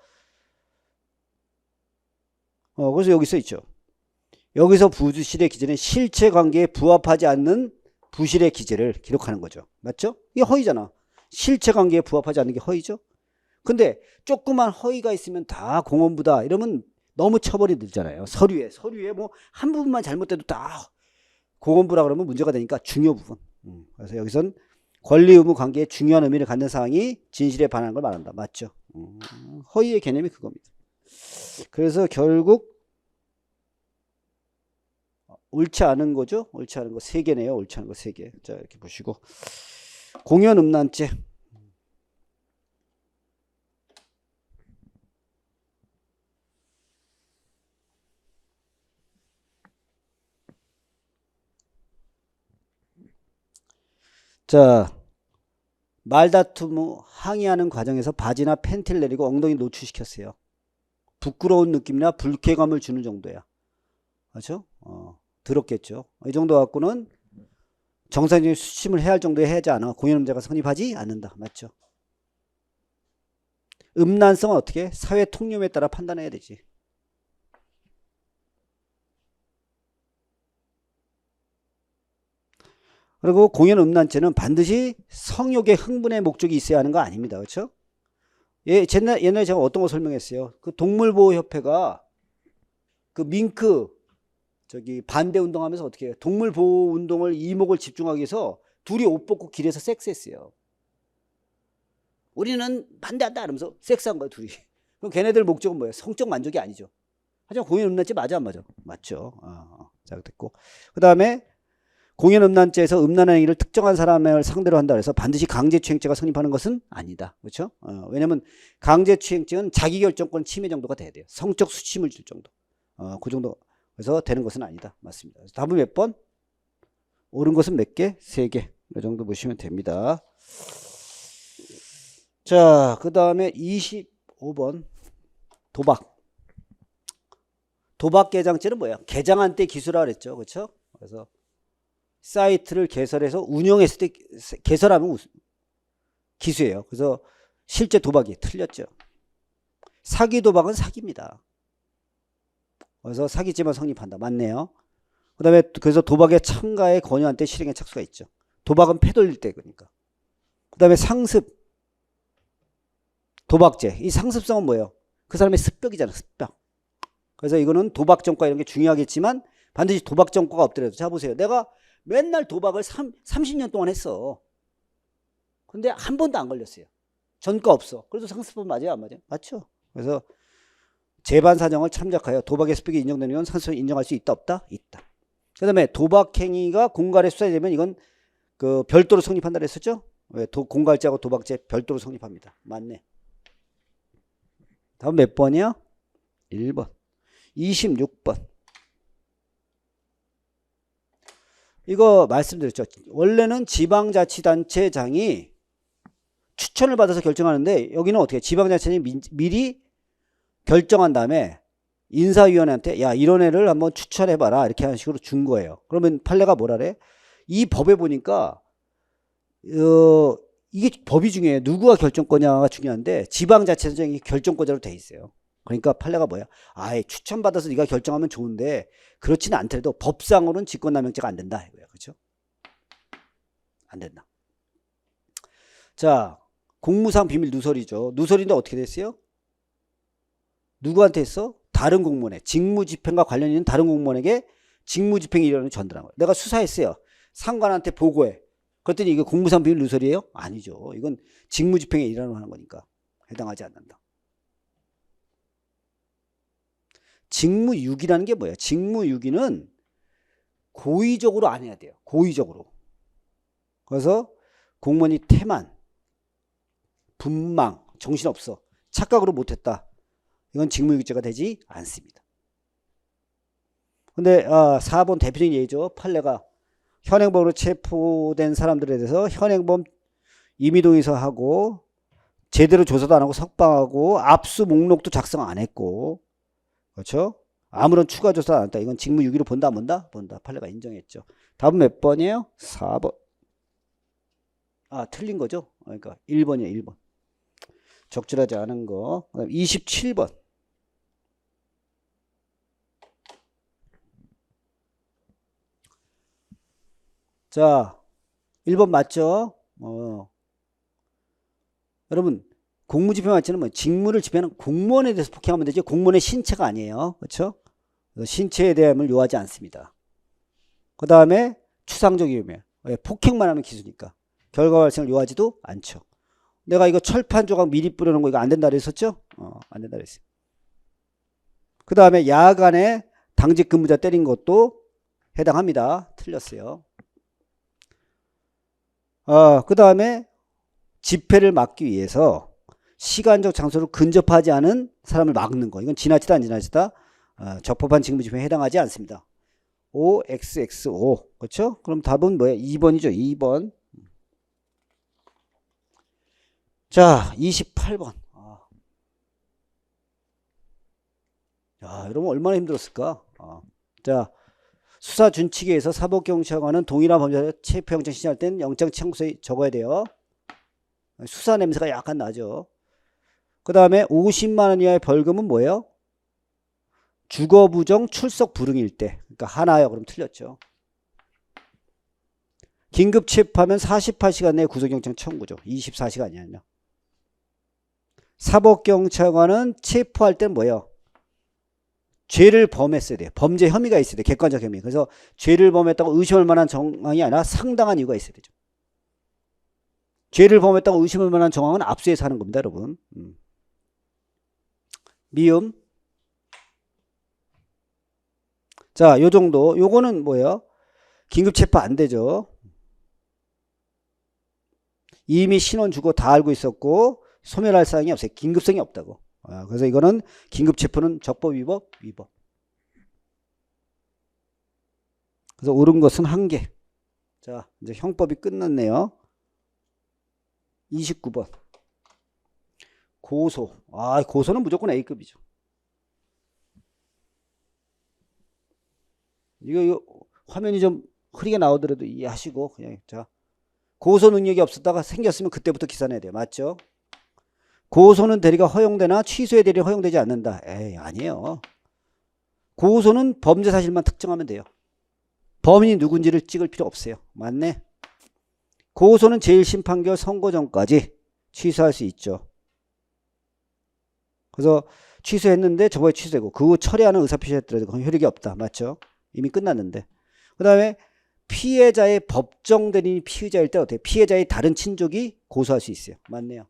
여기 써 있죠. 여기서 부실의 기재는 실체 관계에 부합하지 않는 부실의 기재를 기록하는 거죠. 맞죠? 이게 허위잖아. 실체 관계에 부합하지 않는 게 허위죠. 근데 조그만 허위가 있으면 다 공원부다 이러면 너무 처벌이 늘잖아요. 서류에 뭐 한 부분만 잘못돼도 다 공원부라 그러면 문제가 되니까 중요 부분. 그래서 여기선 권리 의무 관계에 중요한 의미를 갖는 사항이 진실에 반하는 걸 말한다. 맞죠? 허위의 개념이 그겁니다. 그래서 결국 옳지 않은 거죠? 옳지 않은 거 3개네요. 옳지 않은 거 3개. 자, 이렇게 보시고. 공연 음란죄. 자, 말다툼 후 항의하는 과정에서 바지나 팬티를 내리고 엉덩이 노출시켰어요. 부끄러운 느낌이나 불쾌감을 주는 정도야. 그렇죠? 들었겠죠. 이 정도 갖고는 정상적인 수침을 해야 할 정도에 해야지 않아. 공연음죄가 성립하지 않는다. 맞죠? 음란성은 어떻게? 사회 통념에 따라 판단해야 되지. 그리고 공연 음란죄는 반드시 성욕의 흥분의 목적이 있어야 하는 거 아닙니다. 그렇죠? 옛날에 제가 어떤 거 설명했어요. 그 동물보호협회가 그 밍크 반대 운동하면서 어떻게 해요? 동물보호 운동을 이목을 집중하기 위해서 둘이 옷 벗고 길에서 섹스했어요. 우리는 반대한다 이러면서 섹스한 거야 둘이. 그럼 걔네들 목적은 뭐예요? 성적 만족이 아니죠. 하지만 공연 음란죄 맞아 안 맞아? 맞죠. 자, 됐고. 그 다음에 공연 음란죄에서 음란한 행위를 특정한 사람을 상대로 한다 해서 반드시 강제추행죄가 성립하는 것은 아니다. 그렇죠? 왜냐면 강제추행죄는 자기결정권 침해 정도가 돼야 돼요. 성적 수침을 줄 정도. 그 정도. 그래서 되는 것은 아니다. 맞습니다. 답은 몇 번? 옳은 것은 몇 개? 3개. 이 정도 보시면 됩니다. 자, 그 다음에 25번. 도박. 도박 개장죄는 뭐야? 개장한 때 기수라 그랬죠. 그렇죠? 그래서 사이트를 개설해서 운영했을 때 개설하면 기수예요. 그래서 실제 도박이 틀렸죠. 사기 도박은 사기입니다. 그래서 사기죄만 성립한다. 맞네요. 그 다음에 그래서 도박에 참가에 권유한 때 실행에 착수가 있죠. 도박은 패 돌릴 때 그러니까. 그 다음에 상습. 도박죄. 이 상습성은 뭐예요? 그 사람의 습벽이잖아. 습벽. 그래서 이거는 도박 전과 이런 게 중요하겠지만 반드시 도박 전과가 없더라도. 자 보세요. 내가 맨날 도박을 30년 동안 했어. 근데 한 번도 안 걸렸어요. 전과 없어. 그래도 상습범 맞아요? 안 맞아요? 맞죠? 그래서 재반 사정을 참작하여 도박의 습벽이 인정되는 건 상습범 인정할 수 있다 없다? 있다. 그 다음에 도박 행위가 공갈에 수사되면 이건 그 별도로 성립한다 그랬었죠? 왜? 공갈죄하고 도박죄 별도로 성립합니다. 맞네. 다음 몇 번이야? 1번. 26번. 이거 말씀드렸죠. 원래는 지방자치단체장이 추천을 받아서 결정하는데 여기는 어떻게 지방자치단이 미리 결정한 다음에 인사위원회한테 야 이런 애를 한번 추천해봐라 이렇게 하는 식으로 준 거예요. 그러면 판례가 뭐라래? 이 법에 보니까 이게 법이 중요해요. 누구가 결정권냐가 중요한데 지방자치단체장이 결정권자로 돼 있어요. 그러니까 판례가 뭐야? 아예 추천받아서 네가 결정하면 좋은데 그렇지는 않더라도 법상으로는 직권남용죄가 안 된다 이거야. 그렇죠? 안 된다. 자, 공무상 비밀 누설이죠. 누설인데 어떻게 됐어요? 누구한테 했어? 다른 공무원에 직무집행과 관련 있는 다른 공무원에게 직무집행 일환을 전달한 거예요. 내가 수사했어요. 상관한테 보고해. 그랬더니 이거 공무상 비밀 누설이에요? 아니죠. 이건 직무집행의 일환을 하는 거니까 해당하지 않는다. 직무유기라는 게 뭐예요? 직무유기는 고의적으로 안 해야 돼요. 고의적으로. 그래서 공무원이 태만, 분망, 정신없어, 착각으로 못했다. 이건 직무유기죄가 되지 않습니다. 근데 4번 대표적인 예죠. 판례가 현행범으로 체포된 사람들에 대해서 현행범 임의동의서하고 제대로 조사도 안 하고 석방하고 압수 목록도 작성 안 했고 그렇죠? 아무런 추가 조사 안 했다. 이건 직무유기로 본다 안 본다? 본다. 판례가 인정했죠. 답은 몇 번이에요? 4번. 틀린 거죠? 그러니까 1번이에요. 1번. 적절하지 않은 거. 그다음 27번. 자, 1번 맞죠? 여러분 공무집행관죄는 뭐 직무를 집행하는 공무원에 대해서 폭행하면 되죠. 공무원의 신체가 아니에요. 그렇죠? 신체에 대함을 요하지 않습니다. 그 다음에 추상적 위험이에요. 폭행만 하면 기수니까. 결과 발생을 요하지도 않죠. 내가 이거 철판 조각 미리 뿌려놓은 거 이거 안 된다 그랬었죠? 안 된다 그랬어요. 그 다음에 야간에 당직 근무자 때린 것도 해당합니다. 틀렸어요. 그 다음에 집회를 막기 위해서 시간적 장소를 근접하지 않은 사람을 막는 거. 이건 지나치다 안 지나치다 적법한 직무집행에 해당하지 않습니다. OXXO 그렇죠? 그럼 답은 뭐예요? 2번이죠. 2번. 자 28번. 야, 여러분 얼마나 힘들었을까? 자 수사 준칙에서 사법경찰관은 동일한 범죄자 체포영장 신청할 때는 영장 청구서에 적어야 돼요. 수사 냄새가 약간 나죠. 그 다음에 50만 원 이하의 벌금은 뭐예요? 주거부정 출석 불응일 때. 그러니까 하나요. 그럼 틀렸죠. 긴급 체포하면 48시간 내에 구속영장 청구죠. 24시간이 아니라. 사법경찰관은 체포할 때는 뭐예요? 죄를 범했어야 돼요. 범죄 혐의가 있어야 돼요. 객관적 혐의. 그래서 죄를 범했다고 의심할 만한 정황이 아니라 상당한 이유가 있어야 되죠. 죄를 범했다고 의심할 만한 정황은 압수해서 하는 겁니다, 여러분. 미음. 자, 요 정도. 요거는 뭐예요? 긴급 체포 안 되죠. 이미 신원 주고 다 알고 있었고 소멸할 사항이 없어요. 긴급성이 없다고. 그래서 이거는 긴급 체포는 적법 위법. 그래서 옳은 것은 1개. 자, 이제 형법이 끝났네요. 29번. 고소. 고소는 무조건 A급이죠. 이거 화면이 좀 흐리게 나오더라도 이해하시고 그냥. 자, 고소 능력이 없었다가 생겼으면 그때부터 기사내야 돼요. 맞죠? 고소는 대리가 허용되나 취소의 대리가 허용되지 않는다. 에이, 아니에요. 고소는 범죄 사실만 특정하면 돼요. 범인이 누군지를 찍을 필요 없어요. 맞네. 고소는 제1심 판결 선고 전까지 취소할 수 있죠. 그래서 취소했는데 저번에 취소되고 그 후 처리하는 의사표시했더라도 그건 효력이 없다. 맞죠? 이미 끝났는데. 그 다음에 피해자의 법정 대리인이 피의자일 때 어때요? 피해자의 다른 친족이 고소할 수 있어요. 맞네요.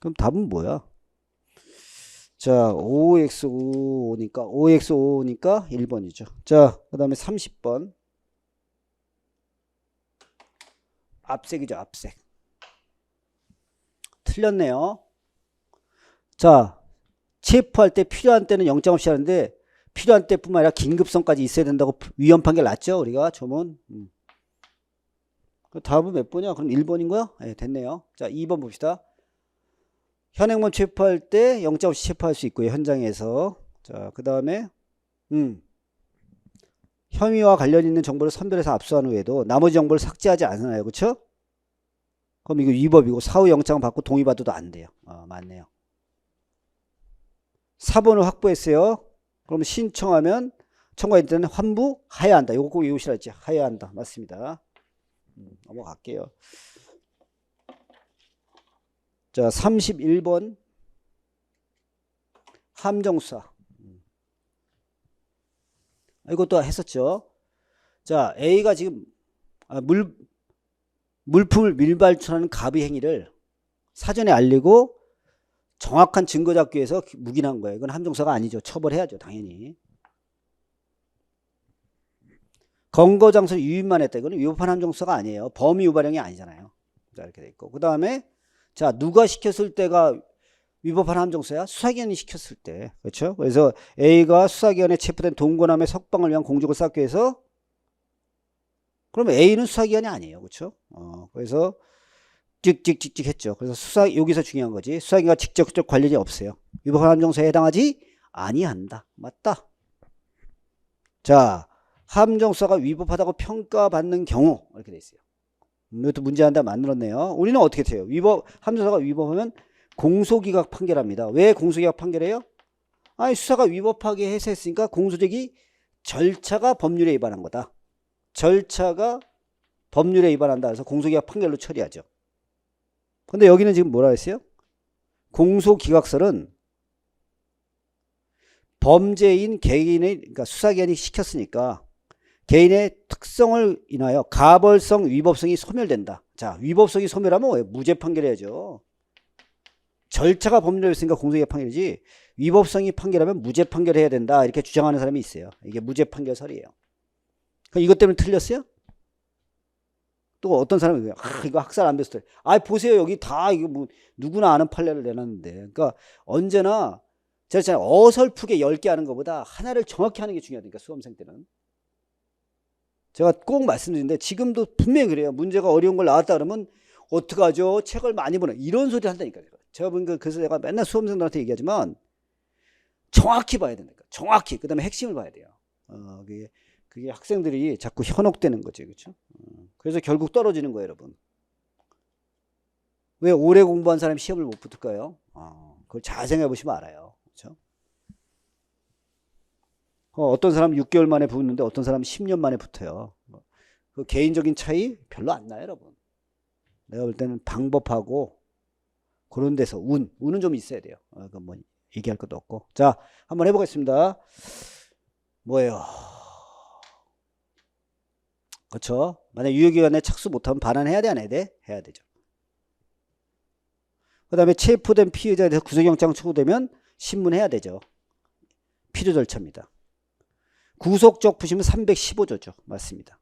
그럼 답은 뭐야? 자, OX5니까 1번이죠. 자, 그 다음에 30번. 압색이죠, 압색. 틀렸네요. 자, 체포할 때 필요한 때는 영장 없이 하는데 필요한 때뿐만 아니라 긴급성까지 있어야 된다고 위헌 판결 났죠, 우리가 조문. 답은 몇 번이야? 그럼 1번인 거야? 네, 됐네요. 자, 2번 봅시다. 현행범 체포할 때 영장 없이 체포할 수 있고요, 현장에서. 자, 그 다음에 혐의와 관련 있는 정보를 선별해서 압수한 후에도 나머지 정보를 삭제하지 않아요. 그렇죠? 그럼 이거 위법이고 사후 영장 받고 동의받아도 안 돼요. 맞네요. 4번을 확보했어요. 그럼 신청하면 청구할 때는 환부해야 한다. 이거 꼭 외우시라 했지. 해야 한다. 맞습니다. 넘어갈게요. 자, 31번 함정수사. 이것도 했었죠. 자, A가 지금 물품을 밀발출하는 갑의 행위를 사전에 알리고 정확한 증거 잡기 위해서 묵인한 거예요. 이건 함정수사가 아니죠. 처벌해야죠. 당연히. 검거장소 유인만 했다. 이거는 위법한 함정수사가 아니에요. 범위 유발행위 아니잖아요. 자, 이렇게 돼 있고. 그 다음에 자, 누가 시켰을 때가 위법한 함정수사야? 수사기관이 시켰을 때. 그렇죠? 그래서 A가 수사기관에 체포된 동거남의 석방을 위한 공적을 쌓기 위해서 그러면 A는 수사기관이 아니에요. 그렇죠? 그래서 찍찍찍찍 했죠. 그래서 여기서 중요한 거지. 수사기관과 직접적 관련이 없어요. 위법한 함정수사에 해당하지 아니한다. 맞다. 자, 함정수사가 위법하다고 평가받는 경우 이렇게 돼 있어요. 이것도 문제한다 만들었네요. 우리는 어떻게 돼요? 함정수사가 위법하면 공소기각 판결합니다. 왜 공소기각 판결해요? 수사가 위법하게 해서 했으니까 공소적이 절차가 법률에 위반한 거다. 절차가 법률에 위반한다. 그래서 공소기각 판결로 처리하죠. 근데 여기는 지금 뭐라 했어요? 공소기각설은 범죄인 개인의, 그러니까 수사기관이 시켰으니까 개인의 특성을 인하여 가벌성, 위법성이 소멸된다. 자, 위법성이 소멸하면 왜? 무죄 판결해야죠. 절차가 법률이었으니까 공소기각 판결이지 위법성이 판결하면 무죄 판결해야 된다 이렇게 주장하는 사람이 있어요. 이게 무죄 판결설이에요. 그럼 이것 때문에 틀렸어요? 또 어떤 사람이 이거 학살 안 됐어요. 보세요 여기 다 이거 뭐 누구나 아는 판례를 내놨는데. 그러니까 언제나 제가 잘 어설프게 10개 하는 것보다 하나를 정확히 하는 게 중요하니까 수험생 때는. 제가 꼭 말씀드리는데 지금도 분명히 그래요. 문제가 어려운 걸 나왔다 그러면 어떡하죠? 책을 많이 보내. 이런 소리 한다니까요. 제가 보니까 그래서 내가 맨날 수험생들한테 얘기하지만 정확히 봐야 된다니까. 정확히. 그 다음에 핵심을 봐야 돼요. 그게 학생들이 자꾸 현혹되는 거지. 그렇죠? 그래서 결국 떨어지는 거예요, 여러분. 왜 오래 공부한 사람이 시험을 못 붙을까요? 그걸 잘 생각해 보시면 알아요. 그렇죠? 어떤 사람은 6개월 만에 붙는데 어떤 사람은 10년 만에 붙어요. 그 개인적인 차이 별로 안 나요, 여러분. 내가 볼 때는 방법하고 그런 데서 운은 좀 있어야 돼요. 그건 뭐 얘기할 것도 없고. 자, 한번 해보겠습니다. 뭐예요? 그렇죠? 만약 유효기간에 착수 못하면 반환해야 돼, 안 해야 돼? 해야 되죠. 그 다음에 체포된 피의자에 대해서 구속영장 청구되면 신문해야 되죠. 필요 절차입니다. 구속적 부심은 315조죠. 맞습니다.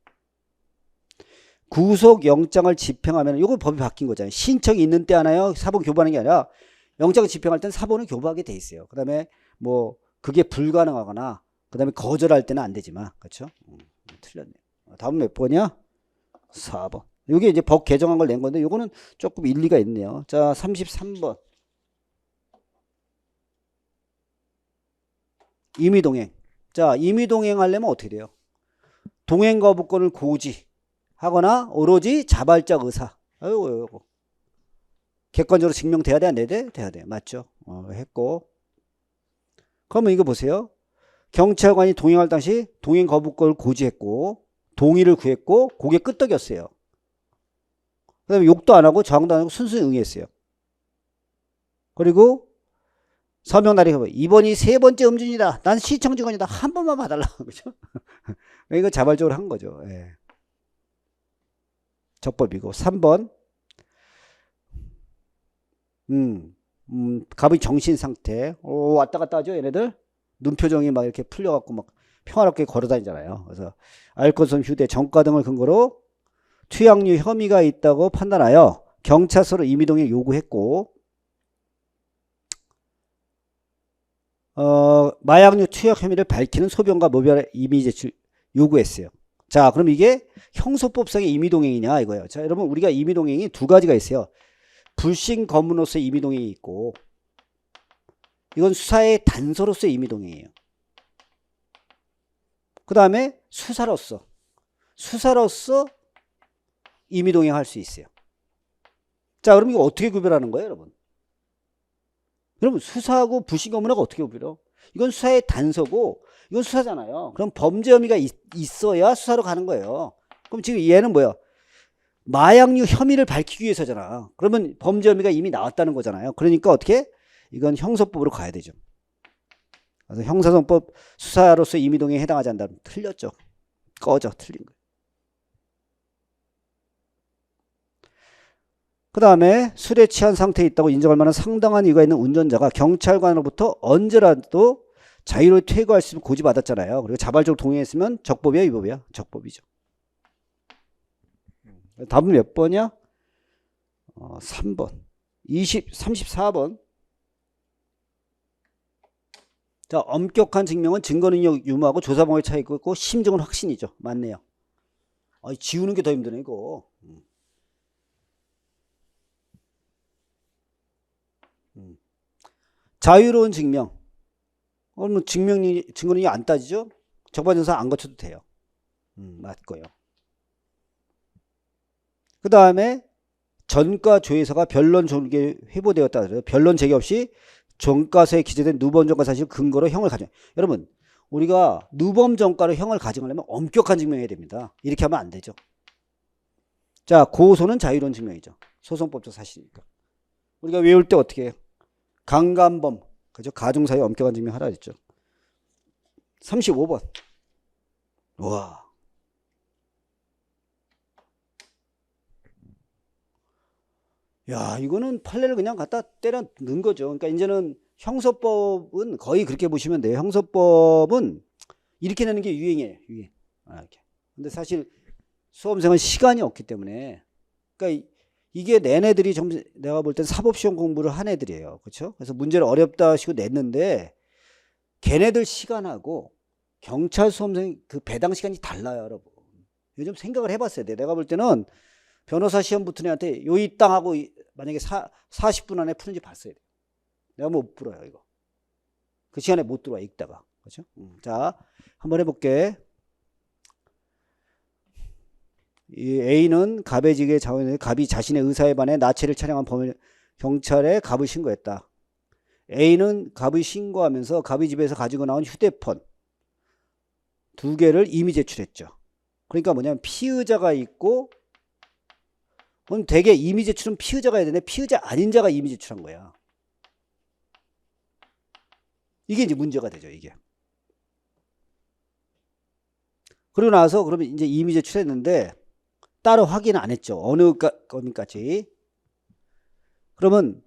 구속영장을 집행하면 이거 법이 바뀐 거잖아요. 신청이 있는 때 하나요? 사본 교부하는 게 아니라 영장을 집행할 때는 사본을 교부하게 돼 있어요. 그 다음에 뭐 그게 불가능하거나 그 다음에 거절할 때는 안 되지만 그렇죠? 틀렸네요. 다음 몇 번이야? 4번. 이게 이제 법 개정한 걸 낸 건데 이거는 조금 일리가 있네요. 자, 33번. 임의동행. 자, 임의동행 하려면 어떻게 돼요? 동행거부권을 고지하거나 오로지 자발적 의사. 이거. 객관적으로 증명돼야 돼? 안 돼야 돼? 돼야 돼. 맞죠? 했고. 그러면 이거 보세요. 경찰관이 동행할 당시 동행거부권을 고지했고 동의를 구했고 그게 끄떡이었어요. 그 다음에 욕도 안 하고 저항도 안 하고 순순히 응했어요. 그리고 서명 날이 이번이 3번째 음주이다. 난 시청 직원이다. 한 번만 봐달라. 그죠? 이거 자발적으로 한 거죠. 예. 적법이고. 3번. 갑의 정신 상태. 왔다 갔다 하죠, 얘네들? 눈 표정이 막 이렇게 풀려갖고 막 평화롭게 걸어 다니잖아요. 그래서 알코올 휴대, 전과 등을 근거로 투약류 혐의가 있다고 판단하여 경찰서로 임의동행 요구했고, 마약류 투약 혐의를 밝히는 소변과 모별 임의 제출 요구했어요. 자, 그럼 이게 형소법상의 임의동행이냐 이거예요. 자, 여러분 우리가 임의동행이 두 가지가 있어요. 불신 검문으로서의 임의동행이 있고 이건 수사의 단서로서의 임의동행이에요. 그 다음에 수사로서 임의동행 할 수 있어요. 자, 그럼 이거 어떻게 구별하는 거예요, 여러분? 여러분 수사하고 불신 검문하고 어떻게 구별해요? 이건 수사의 단서고 이건 수사잖아요. 그럼 범죄 혐의가 있어야 수사로 가는 거예요. 그럼 지금 얘는 뭐야? 마약류 혐의를 밝히기 위해서잖아. 그러면 범죄 혐의가 이미 나왔다는 거잖아요. 그러니까 어떻게? 이건 형소법으로 가야 되죠. 그래서 형사소송법 수사로서 임의동행에 해당하지 않는다. 틀렸죠. 꺼져. 틀린 거예요. 그 다음에 술에 취한 상태에 있다고 인정할 만한 상당한 이유가 있는 운전자가 경찰관으로부터 언제라도 자유로 퇴거할 수 있는 고지받았잖아요. 그리고 자발적으로 동행했으면 적법이야, 위법이야? 적법이죠. 답은 몇 번이야? 3번. 34번. 자, 엄격한 증명은 증거능력 유무하고 조사방법의 차이가 있고 심증은 확신이죠. 맞네요. 지우는 게 더 힘드네 이거. 자유로운 증명. 뭐 증거능력이 안 따지죠? 적반전사 안 거쳐도 돼요. 맞고요. 그 다음에 전과 조회서가 변론 조기에 회부되었다. 변론 제기 없이 전과서에 기재된 누범 전과 사실 근거로 형을 가정. 여러분 우리가 누범 전과로 형을 가정하려면 엄격한 증명해야 됩니다. 이렇게 하면 안 되죠. 자, 고소는 자유로운 증명이죠. 소송법적 사실이니까. 우리가 외울 때 어떻게 해요? 강간범, 그죠? 가중사유 엄격한 증명 하라 했죠. 35번. 와. 야, 이거는 판례를 그냥 갖다 때려 넣은 거죠. 그러니까 이제는 형사법은 거의 그렇게 보시면 돼요. 형사법은 이렇게 내는 게 유행이에요. 유행. 이렇게. 근데 사실 수험생은 시간이 없기 때문에, 그러니까 이게 낸 애들이 좀 내가 볼 땐 사법시험 공부를 한 애들이에요. 그렇죠? 그래서 문제를 어렵다 하시고 냈는데 걔네들 시간하고 경찰 수험생 그 배당 시간이 달라요, 여러분. 요즘 생각을 해봤어야 돼. 내가 볼 때는 변호사 시험 붙은 애한테 요이 땅하고 만약에 40분 안에 푸는지 봤어야 돼. 내가 못 풀어요, 이거. 그 시간에 못 들어와, 읽다가. 그렇죠? 자, 한번 해볼게. 이 A는 갑의 직에 자원에 갑이 자신의 의사에 반해 나체를 촬영한 범인 경찰에 갑을 신고했다. A는 갑을 신고하면서 갑의 집에서 가지고 나온 휴대폰 2개를 이미 제출했죠. 그러니까 뭐냐면 피의자가 있고, 그럼 되게 이미 제출은 피의자가 해야 되는데 피의자 아닌 자가 이미 제출한 거야. 이게 이제 문제가 되죠, 이게. 그러고 나서 그러면 이제 이미 제출했는데 따로 확인 안 했죠. 어느 건까지. 그러면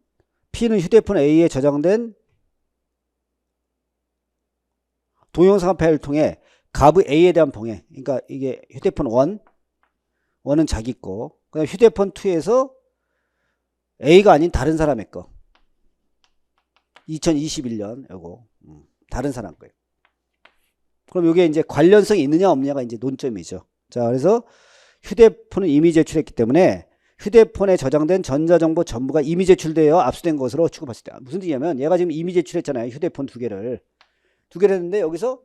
P는 휴대폰 A에 저장된 동영상 파일을 통해 갑의 A에 대한 봉해. 그러니까 이게 휴대폰 1은 자기 거. 그다음 휴대폰 2에서 A가 아닌 다른 사람의 거. 2021년 요거. 다른 사람 거예요. 그럼 이게 이제 관련성이 있느냐 없느냐가 이제 논점이죠. 자, 그래서 휴대폰은 이미 제출했기 때문에 휴대폰에 저장된 전자정보 전부가 이미 제출되어 압수된 것으로 취급했을 때 무슨 뜻이냐면 얘가 지금 이미 제출했잖아요. 휴대폰 2개를 했는데 여기서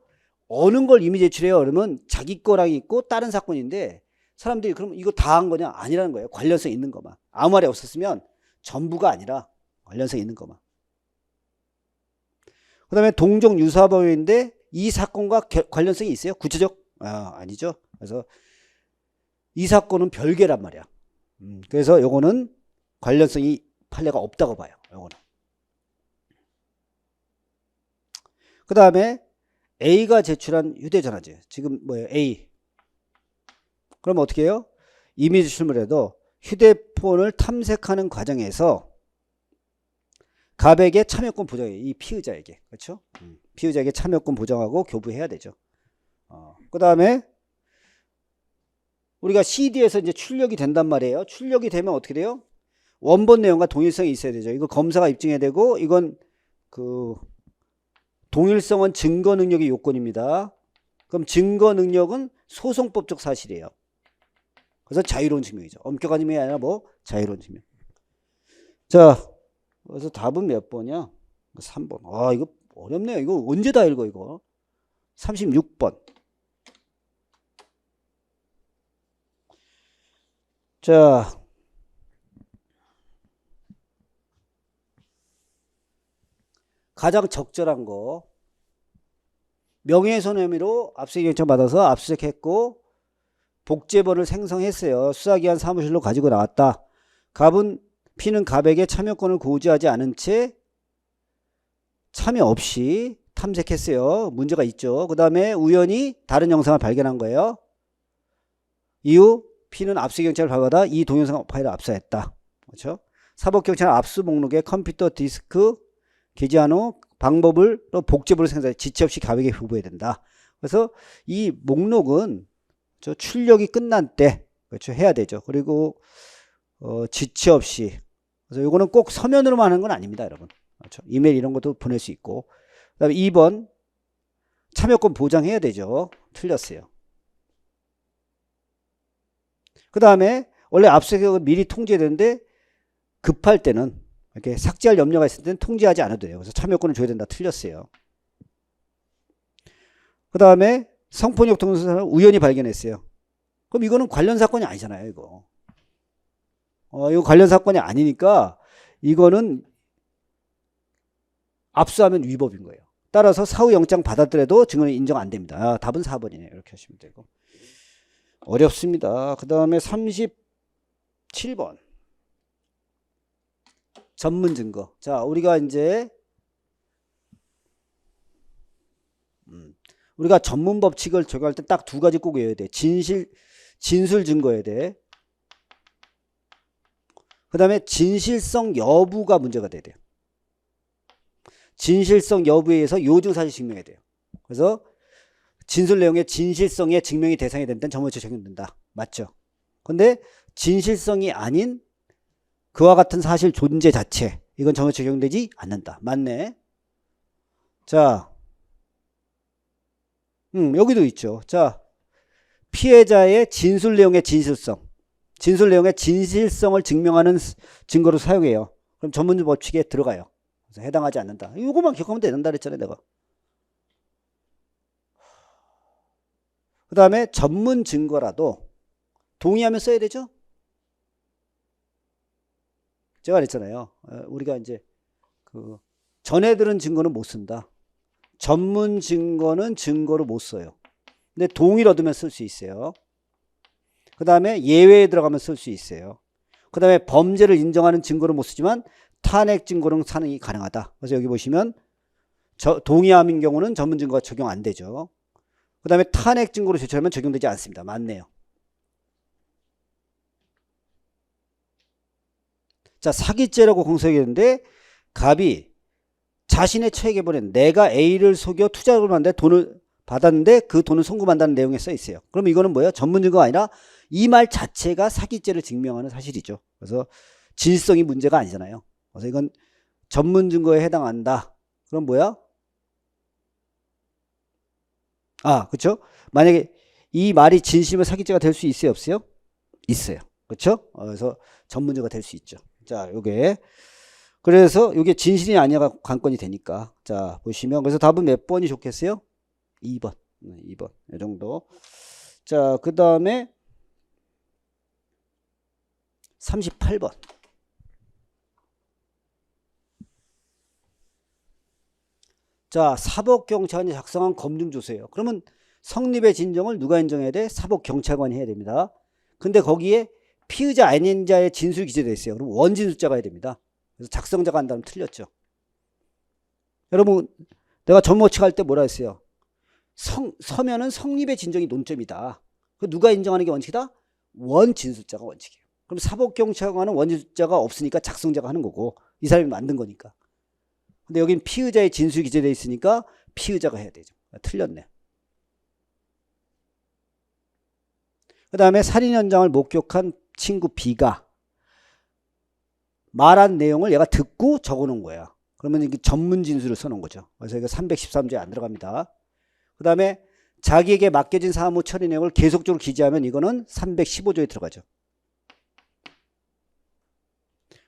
어느 걸 이미 제출해요? 그러면 자기 거랑 있고 다른 사건인데 사람들이 그럼 이거 다 한 거냐? 아니라는 거예요. 관련성 있는 것만. 아무 말이 없었으면 전부가 아니라 관련성 있는 것만. 그 다음에 동종 유사범인데 이 사건과 관련성이 있어요? 구체적? 아니죠. 그래서 이 사건은 별개란 말이야. 그래서 요거는 관련성이 판례가 없다고 봐요. 요거는. 그 다음에 A가 제출한 휴대전화지. 지금 뭐예요? A. 그럼 어떻게 해요? 이미 제출을 해도 휴대폰을 탐색하는 과정에서 갑에게 참여권 보장해. 이 피의자에게. 그렇죠? 피의자에게 참여권 보장하고 교부해야 되죠. 그 다음에 우리가 CD에서 이제 출력이 된단 말이에요. 출력이 되면 어떻게 돼요? 원본 내용과 동일성이 있어야 되죠. 이거 검사가 입증해야 되고, 이건 그 동일성은 증거 능력의 요건입니다. 그럼 증거 능력은 소송법적 사실이에요. 그래서 자유로운 증명이죠. 엄격한 증명이 아니라 뭐 자유로운 증명. 자, 그래서 답은 몇 번이야? 3번. 이거 어렵네요. 이거 언제 다 읽어 이거. 36번. 자, 가장 적절한 거. 명예훼손 혐의로 압수수색 영장 받아서 압수수색했고 복제본을 생성했어요. 수사기관 사무실로 가지고 나왔다. P는 갑에게 참여권을 고지하지 않은 채 참여 없이 탐색했어요. 문제가 있죠. 그 다음에 우연히 다른 영상을 발견한 거예요. 이후 P는 압수경찰을 발견하다 이 동영상 파일을 압수했다. 그렇죠? 사법경찰 압수 목록에 컴퓨터 디스크 게재한 후 방법을 또 복제본을 생성해 지체 없이 갑에게 후보해야 된다. 그래서 이 목록은 출력이 끝난 때 그렇죠? 해야 되죠. 그리고 지체 없이. 그래서 이거는 꼭 서면으로만 하는 건 아닙니다, 여러분. 그렇죠? 이메일 이런 것도 보낼 수 있고. 그다음에 2번 참여권 보장해야 되죠. 틀렸어요. 그 다음에 원래 압수수색은 미리 통지되는데 급할 때는 이렇게 삭제할 염려가 있을 때는 통지하지 않아도 돼요. 그래서 참여권을 줘야 된다. 틀렸어요. 그 다음에 성폭력 동영상을 우연히 발견했어요. 그럼 이거는 관련 사건이 아니잖아요. 이거. 이거 관련 사건이 아니니까 이거는 압수하면 위법인 거예요. 따라서 사후 영장 받았더라도 증언은 인정 안 됩니다. 답은 4번이네요. 이렇게 하시면 되고. 어렵습니다. 그 다음에 37번. 전문 증거. 자, 우리가 이제 우리가 전문 법칙을 적용할 때 딱 두 가지 꼭 외워야 돼. 진술 증거해야 돼. 그 다음에 진실성 여부가 문제가 돼야 돼요. 진실성 여부에 의해서 요증사실 증명해야 돼요. 그래서 진술 내용의 진실성의 증명이 대상이 된다면 정무조치 적용된다. 맞죠? 근데 진실성이 아닌 그와 같은 사실 존재 자체, 이건 정무조치 적용되지 않는다. 맞네. 자, 여기도 있죠. 자, 피해자의 진술 내용의 진실성, 진술 내용의 진실성을 증명하는 증거로 사용해요. 그럼 전문적 법칙에 들어가요. 그래서 해당하지 않는다. 이거만 기억하면 된다 그랬잖아요, 내가. 그 다음에 전문 증거라도 동의하면 써야 되죠? 제가 그랬잖아요. 우리가 이제 그 전에 들은 증거는 못 쓴다. 전문 증거는 증거로 못 써요. 근데 동의를 얻으면 쓸 수 있어요. 그 다음에 예외에 들어가면 쓸 수 있어요. 그 다음에 범죄를 인정하는 증거를 못 쓰지만 탄핵 증거는 사용이 가능하다. 그래서 여기 보시면 동의함인 경우는 전문 증거가 적용 안 되죠. 그 다음에 탄핵 증거로 제출하면 적용되지 않습니다. 맞네요. 자, 사기죄라고 공소했는데 갑이 자신의 처에게 보낸 내가 A를 속여 투자를 하는데 돈을 받았는데 그 돈을 송금한다는 내용에 써 있어요. 그럼 이거는 뭐예요? 전문 증거가 아니라 이 말 자체가 사기죄를 증명하는 사실이죠. 그래서 진실성이 문제가 아니잖아요. 그래서 이건 전문 증거에 해당한다. 그럼 뭐야? 아, 그렇죠? 만약에 이 말이 진심의 사기죄가 될 수 있어요, 없어요? 있어요. 그렇죠? 그래서 전문 증거가 될 수 있죠. 자, 요게 그래서 요게 진실이 아니야가 관건이 되니까. 자, 보시면 그래서 답은 몇 번이 좋겠어요? 2번. 2번. 이 정도. 자, 그다음에 38번. 자, 사법경찰관이 작성한 검증조서예요. 그러면 성립의 진정을 누가 인정해야 돼? 사법경찰관이 해야 됩니다. 근데 거기에 피의자 아닌 자의 진술이 기재되어 있어요. 그럼 원진술자가 해야 됩니다. 그래서 작성자가 한다면 틀렸죠. 여러분, 내가 전모치 할 때 뭐라 했어요? 서면은 성립의 진정이 논점이다. 그 누가 인정하는 게 원칙이다? 원진술자가 원칙이에요. 그럼 사법경찰관은 원진술자가 없으니까 작성자가 하는 거고 이 사람이 만든 거니까. 근데 여긴 피의자의 진술이 기재되어 있으니까 피의자가 해야 되죠. 틀렸네. 그 다음에 살인 현장을 목격한 친구 B가 말한 내용을 얘가 듣고 적어놓은 거야. 그러면 이게 전문 진술을 써놓은 거죠. 그래서 이거 313조에 안 들어갑니다. 그 다음에 자기에게 맡겨진 사무 처리 내용을 계속적으로 기재하면 이거는 315조에 들어가죠.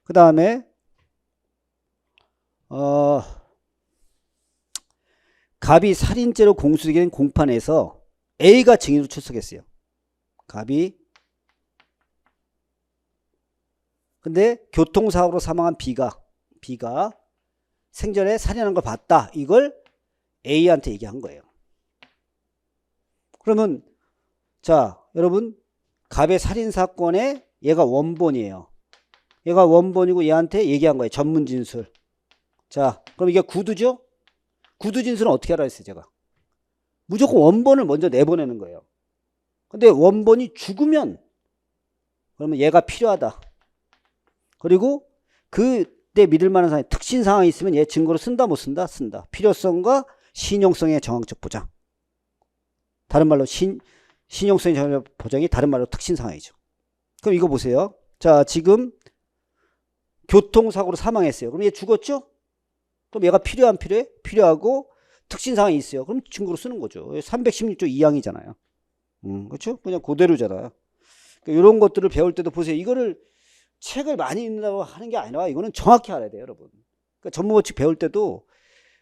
그 다음에 갑이 살인죄로 공수된 공판에서 A가 증인으로 출석했어요. 갑이 근데 교통사고로 사망한 B가 생전에 살인한 걸 봤다. 이걸 A한테 얘기한 거예요. 그러면 자, 여러분 갑의 살인사건에 얘가 원본이에요. 얘가 원본이고 얘한테 얘기한 거예요. 전문 진술. 자, 그럼 이게 구두죠? 구두 진술은 어떻게 하라 했어요, 제가? 무조건 원본을 먼저 내보내는 거예요. 근데 원본이 죽으면 그러면 얘가 필요하다. 그리고 그때 믿을 만한 상황, 특신 상황이 있으면 얘 증거로 쓴다, 못 쓴다? 쓴다. 필요성과 신용성의 정황적 보장. 다른 말로 신용성의 정황적 보장이 다른 말로 특신 상황이죠. 그럼 이거 보세요. 자, 지금 교통사고로 사망했어요. 그럼 얘 죽었죠? 그럼 얘가 필요해, 안 필요해? 필요하고 특신 상황이 있어요. 그럼 증거로 쓰는 거죠. 316조 2항이잖아요. 그렇죠? 그냥 그대로잖아요. 그러니까 이런 것들을 배울 때도 보세요. 이거를 책을 많이 읽는다고 하는 게 아니라 이거는 정확히 알아야 돼요, 여러분. 그러니까 전문법칙 배울 때도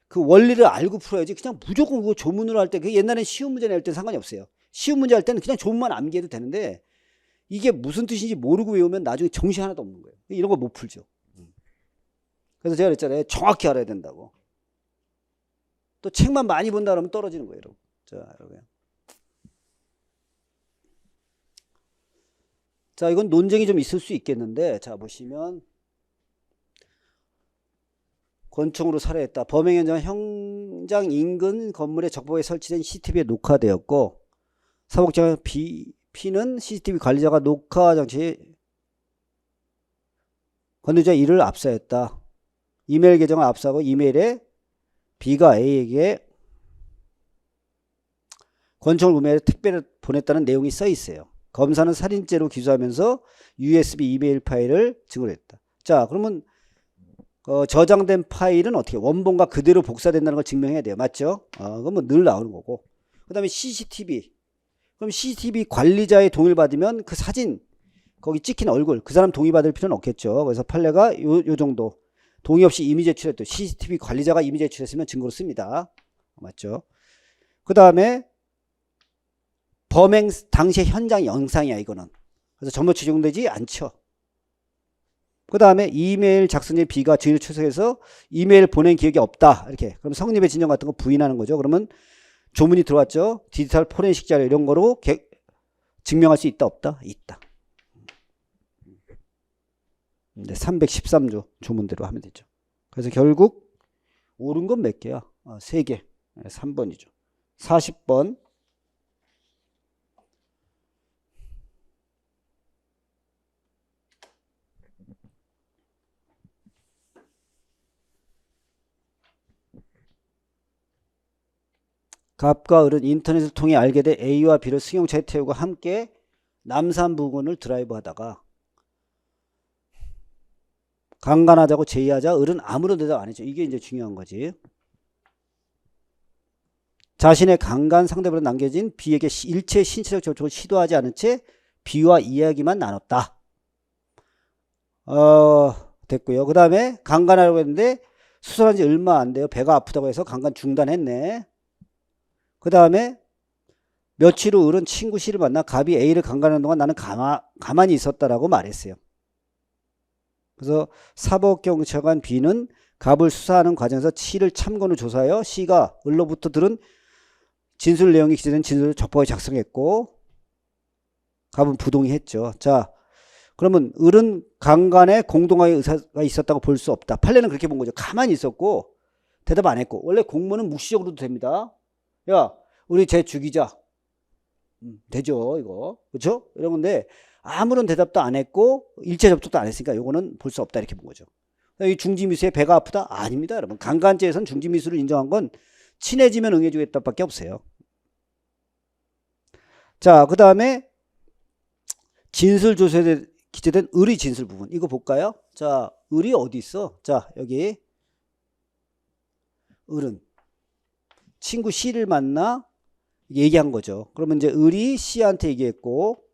그 원리를 알고 풀어야지 그냥 무조건 그거 조문으로 할 때 그 옛날엔 쉬운 문제 낼 때는 상관이 없어요. 쉬운 문제 할 때는 그냥 조문만 암기해도 되는데 이게 무슨 뜻인지 모르고 외우면 나중에 정신 하나도 없는 거예요. 이런 거 못 풀죠. 그래서 제가 그랬잖아요. 정확히 알아야 된다고. 또 책만 많이 본다 그러면 떨어지는 거예요, 여러분. 자, 여러분. 자, 이건 논쟁이 좀 있을 수 있겠는데, 자, 보시면, 권총으로 살해했다. 범행 현장 현장 인근 건물의 적법에 설치된 CCTV에 녹화되었고, 사복장 B는 CCTV 관리자가 녹화 장치에 건드자 E를 압사했다. 이메일 계정을 압사하고 이메일에 B가 A에게 권총을 구매해 특별히 보냈다는 내용이 써 있어요. 검사는 살인죄로 기소하면서 USB 이메일 파일을 증거했다. 자, 그러면 저장된 파일은 어떻게 원본과 그대로 복사된다는 걸 증명해야 돼요. 맞죠? 그건 뭐 늘 나오는 거고. 그 다음에 CCTV. 그럼 CCTV 관리자의 동의를 받으면 그 사진 거기 찍힌 얼굴 그 사람 동의 받을 필요는 없겠죠. 그래서 판례가 요 정도. 동의 없이 이미 제출했던 CCTV 관리자가 이미 제출했으면 증거로 씁니다. 맞죠? 그 다음에 범행 당시의 현장 영상이야 이거는. 그래서 전부 적용되지 않죠. 그 다음에 이메일 작성자 B가 증인을 출석해서 이메일 보낸 기억이 없다. 이렇게. 그럼 성립의 진정 같은 거 부인하는 거죠. 그러면 조문이 들어왔죠. 디지털 포렌식 자료 이런 거로 증명할 수 있다 없다? 있다. 313조 조문대로 하면 되죠. 그래서 결국 옳은 건 몇 개야? 3개. 3번이죠. 40번. 갑과 을은 인터넷을 통해 알게 돼 A와 B를 승용차에 태우고 함께 남산 부근을 드라이브 하다가 강간하자고 제의하자 을은 아무런 대답 안 했죠. 이게 이제 중요한 거지. 자신의 강간 상대방으로 남겨진 B에게 일체 신체적 접촉을 시도하지 않은 채 B와 이야기만 나눴다. 됐고요. 그 다음에 강간하려고 했는데 수술한 지 얼마 안 돼요. 배가 아프다고 해서 강간 중단했네. 그 다음에 며칠 후 을은 친구 C를 만나 갑이 A를 강간하는 동안 나는 가만히 있었다라고 말했어요. 그래서 사법경찰관 B는 갑을 수사하는 과정에서 C를 참고로 조사하여 C가 을로부터 들은 진술 내용이 기재된 진술을 적법하게 작성했고 갑은 부동의했죠. 자, 그러면 을은 강간에 공동화의 의사가 있었다고 볼 수 없다. 판례는 그렇게 본 거죠. 가만히 있었고 대답 안 했고. 원래 공무원은 묵시적으로도 됩니다. 야, 우리 쟤 죽이자. 되죠, 이거. 그렇죠? 이런 건데 아무런 대답도 안 했고 일체 접촉도 안 했으니까 이거는 볼 수 없다 이렇게 본 거죠. 이 중지미수에 배가 아프다? 아닙니다, 여러분. 강간죄에서는 중지미수를 인정한 건 친해지면 응해주겠다밖에 없어요. 자, 그 다음에 진술조서에 기재된 을의 진술 부분 이거 볼까요? 자, 을이 어디 있어? 자, 여기 을은 친구 C를 만나 얘기한 거죠. 그러면 이제 을이 C한테 얘기했고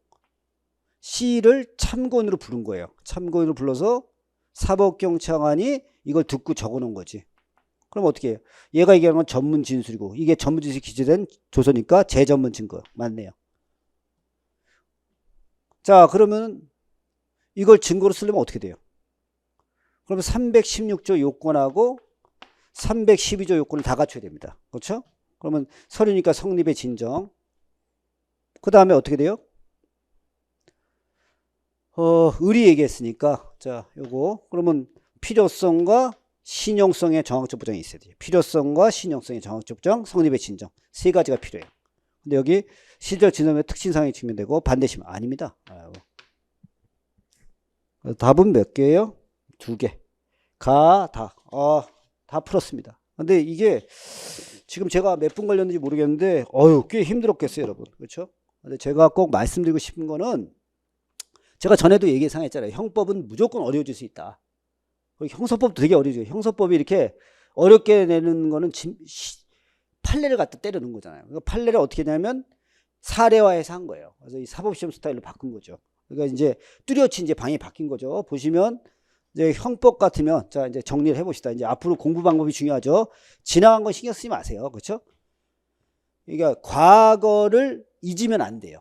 C를 참고인으로 부른 거예요. 참고인으로 불러서 사법경찰관이 이걸 듣고 적어놓은 거지. 그럼 어떻게 해요? 얘가 얘기하는 건 전문 진술이고 이게 전문 진술이 기재된 조서니까 재전문 증거 맞네요. 자, 그러면 이걸 증거로 쓰려면 어떻게 돼요? 그러면 316조 요건하고 312조 요건을 다 갖춰야 됩니다. 그렇죠? 그러면 서류니까 성립의 진정. 그 다음에 어떻게 돼요? 을이 얘기했으니까 자, 요거 그러면 필요성과 신용성의 정확적 보장이 있어야 돼요. 필요성과 신용성의 정확적 보장, 성립의 진정 세 가지가 필요해요. 근데 여기 실적 진정의 특징상이 증명되고 반대시면 아닙니다. 답은 몇 개예요? 2개. 다 풀었습니다. 근데 이게 지금 제가 몇 분 걸렸는지 모르겠는데 꽤 힘들었겠어요, 여러분. 그렇죠? 근데 제가 꼭 말씀드리고 싶은 거는 제가 전에도 얘기했잖아요. 형법은 무조건 어려워질 수 있다. 형사법도 되게 어려워져요. 형사법이 이렇게 어렵게 내는 거는 판례를 갖다 때려놓은 거잖아요. 그러니까 판례를 어떻게 하냐면 사례화해서 한 거예요. 그래서 이 사법시험 스타일로 바꾼 거죠. 그러니까 이제 뚜렷이 이제 방이 바뀐 거죠. 보시면 이제 형법 같으면 자 이제 정리를 해봅시다. 이제 앞으로 공부 방법이 중요하죠. 지나간 건 신경 쓰지 마세요. 그렇죠? 그러니까 과거를 잊으면 안 돼요.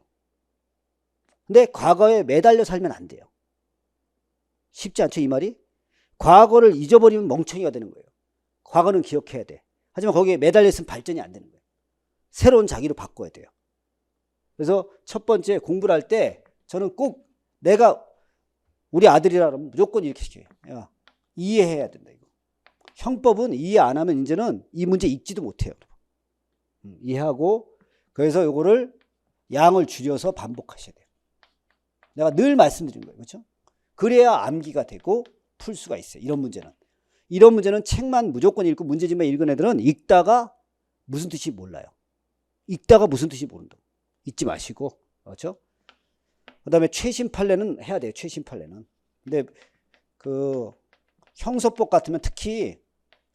근데 과거에 매달려 살면 안 돼요. 쉽지 않죠, 이 말이? 과거를 잊어버리면 멍청이가 되는 거예요. 과거는 기억해야 돼. 하지만 거기에 매달려 있으면 발전이 안 되는 거예요. 새로운 자기로 바꿔야 돼요. 그래서 첫 번째 공부를 할 때 저는 꼭 내가 우리 아들이라면 무조건 이렇게 시켜요. 야, 이해해야 된다. 이거. 형법은 이해 안 하면 이제는 이 문제 읽지도 못해요. 이해하고 그래서 요거를 양을 줄여서 반복하셔야 돼요. 내가 늘 말씀드린 거예요. 그렇죠? 그래야 암기가 되고 풀 수가 있어요. 이런 문제는. 이런 문제는 책만 무조건 읽고 문제집만 읽은 애들은 읽다가 무슨 뜻이 몰라요. 읽다가 무슨 뜻이 모른다. 잊지 마시고. 그렇죠? 그 다음에 최신 판례는 해야 돼요. 최신 판례는. 근데 그 형소법 같으면 특히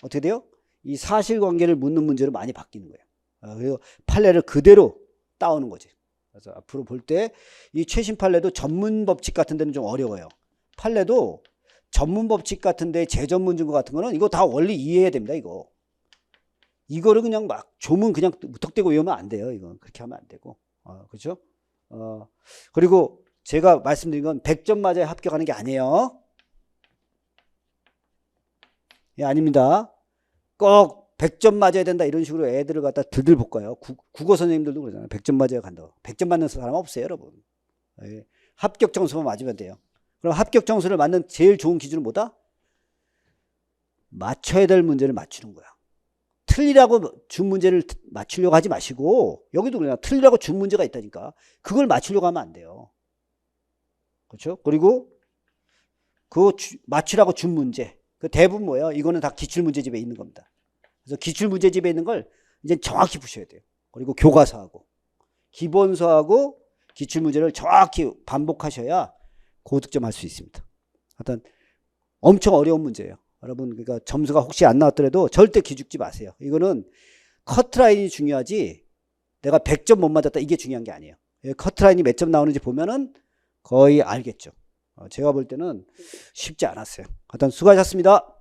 어떻게 돼요? 이 사실관계를 묻는 문제로 많이 바뀌는 거예요. 그리고 판례를 그대로 따오는 거지. 그래서 앞으로 볼 때 이 최신 판례도 전문 법칙 같은 데는 좀 어려워요. 판례도 전문 법칙 같은 데 재전문 증거 같은 거는 이거 다 원리 이해해야 됩니다. 이거를 그냥 막 조문 그냥 무턱대고 외우면 안 돼요. 이건 그렇게 하면 안 되고. 그렇죠? 그리고 제가 말씀드린 건 100점 맞아야 합격하는 게 아니에요. 예, 아닙니다. 꼭 100점 맞아야 된다 이런 식으로 애들을 갖다 들들 볶아요. 국어 선생님들도 그러잖아요. 100점 맞아야 간다고. 100점 맞는 사람 없어요, 여러분. 예, 합격 점수만 맞으면 돼요. 그럼 합격 점수를 맞는 제일 좋은 기준은 뭐다? 맞춰야 될 문제를 맞추는 거야. 틀리라고 준 문제를 맞추려고 하지 마시고, 여기도 그냥 틀리라고 준 문제가 있다니까. 그걸 맞추려고 하면 안 돼요. 그렇죠? 그리고 그 맞추라고 준 문제. 그 대부분 뭐예요? 이거는 다 기출문제집에 있는 겁니다. 그래서 기출문제집에 있는 걸 이제 정확히 푸셔야 돼요. 그리고 교과서하고 기본서하고 기출문제를 정확히 반복하셔야 고득점 할 수 있습니다. 하여튼 엄청 어려운 문제예요. 여러분, 그러니까 점수가 혹시 안 나왔더라도 절대 기죽지 마세요. 이거는 커트라인이 중요하지 내가 100점 못 맞았다 이게 중요한 게 아니에요. 커트라인이 몇 점 나오는지 보면은 거의 알겠죠. 제가 볼 때는 쉽지 않았어요. 하여튼 수고하셨습니다.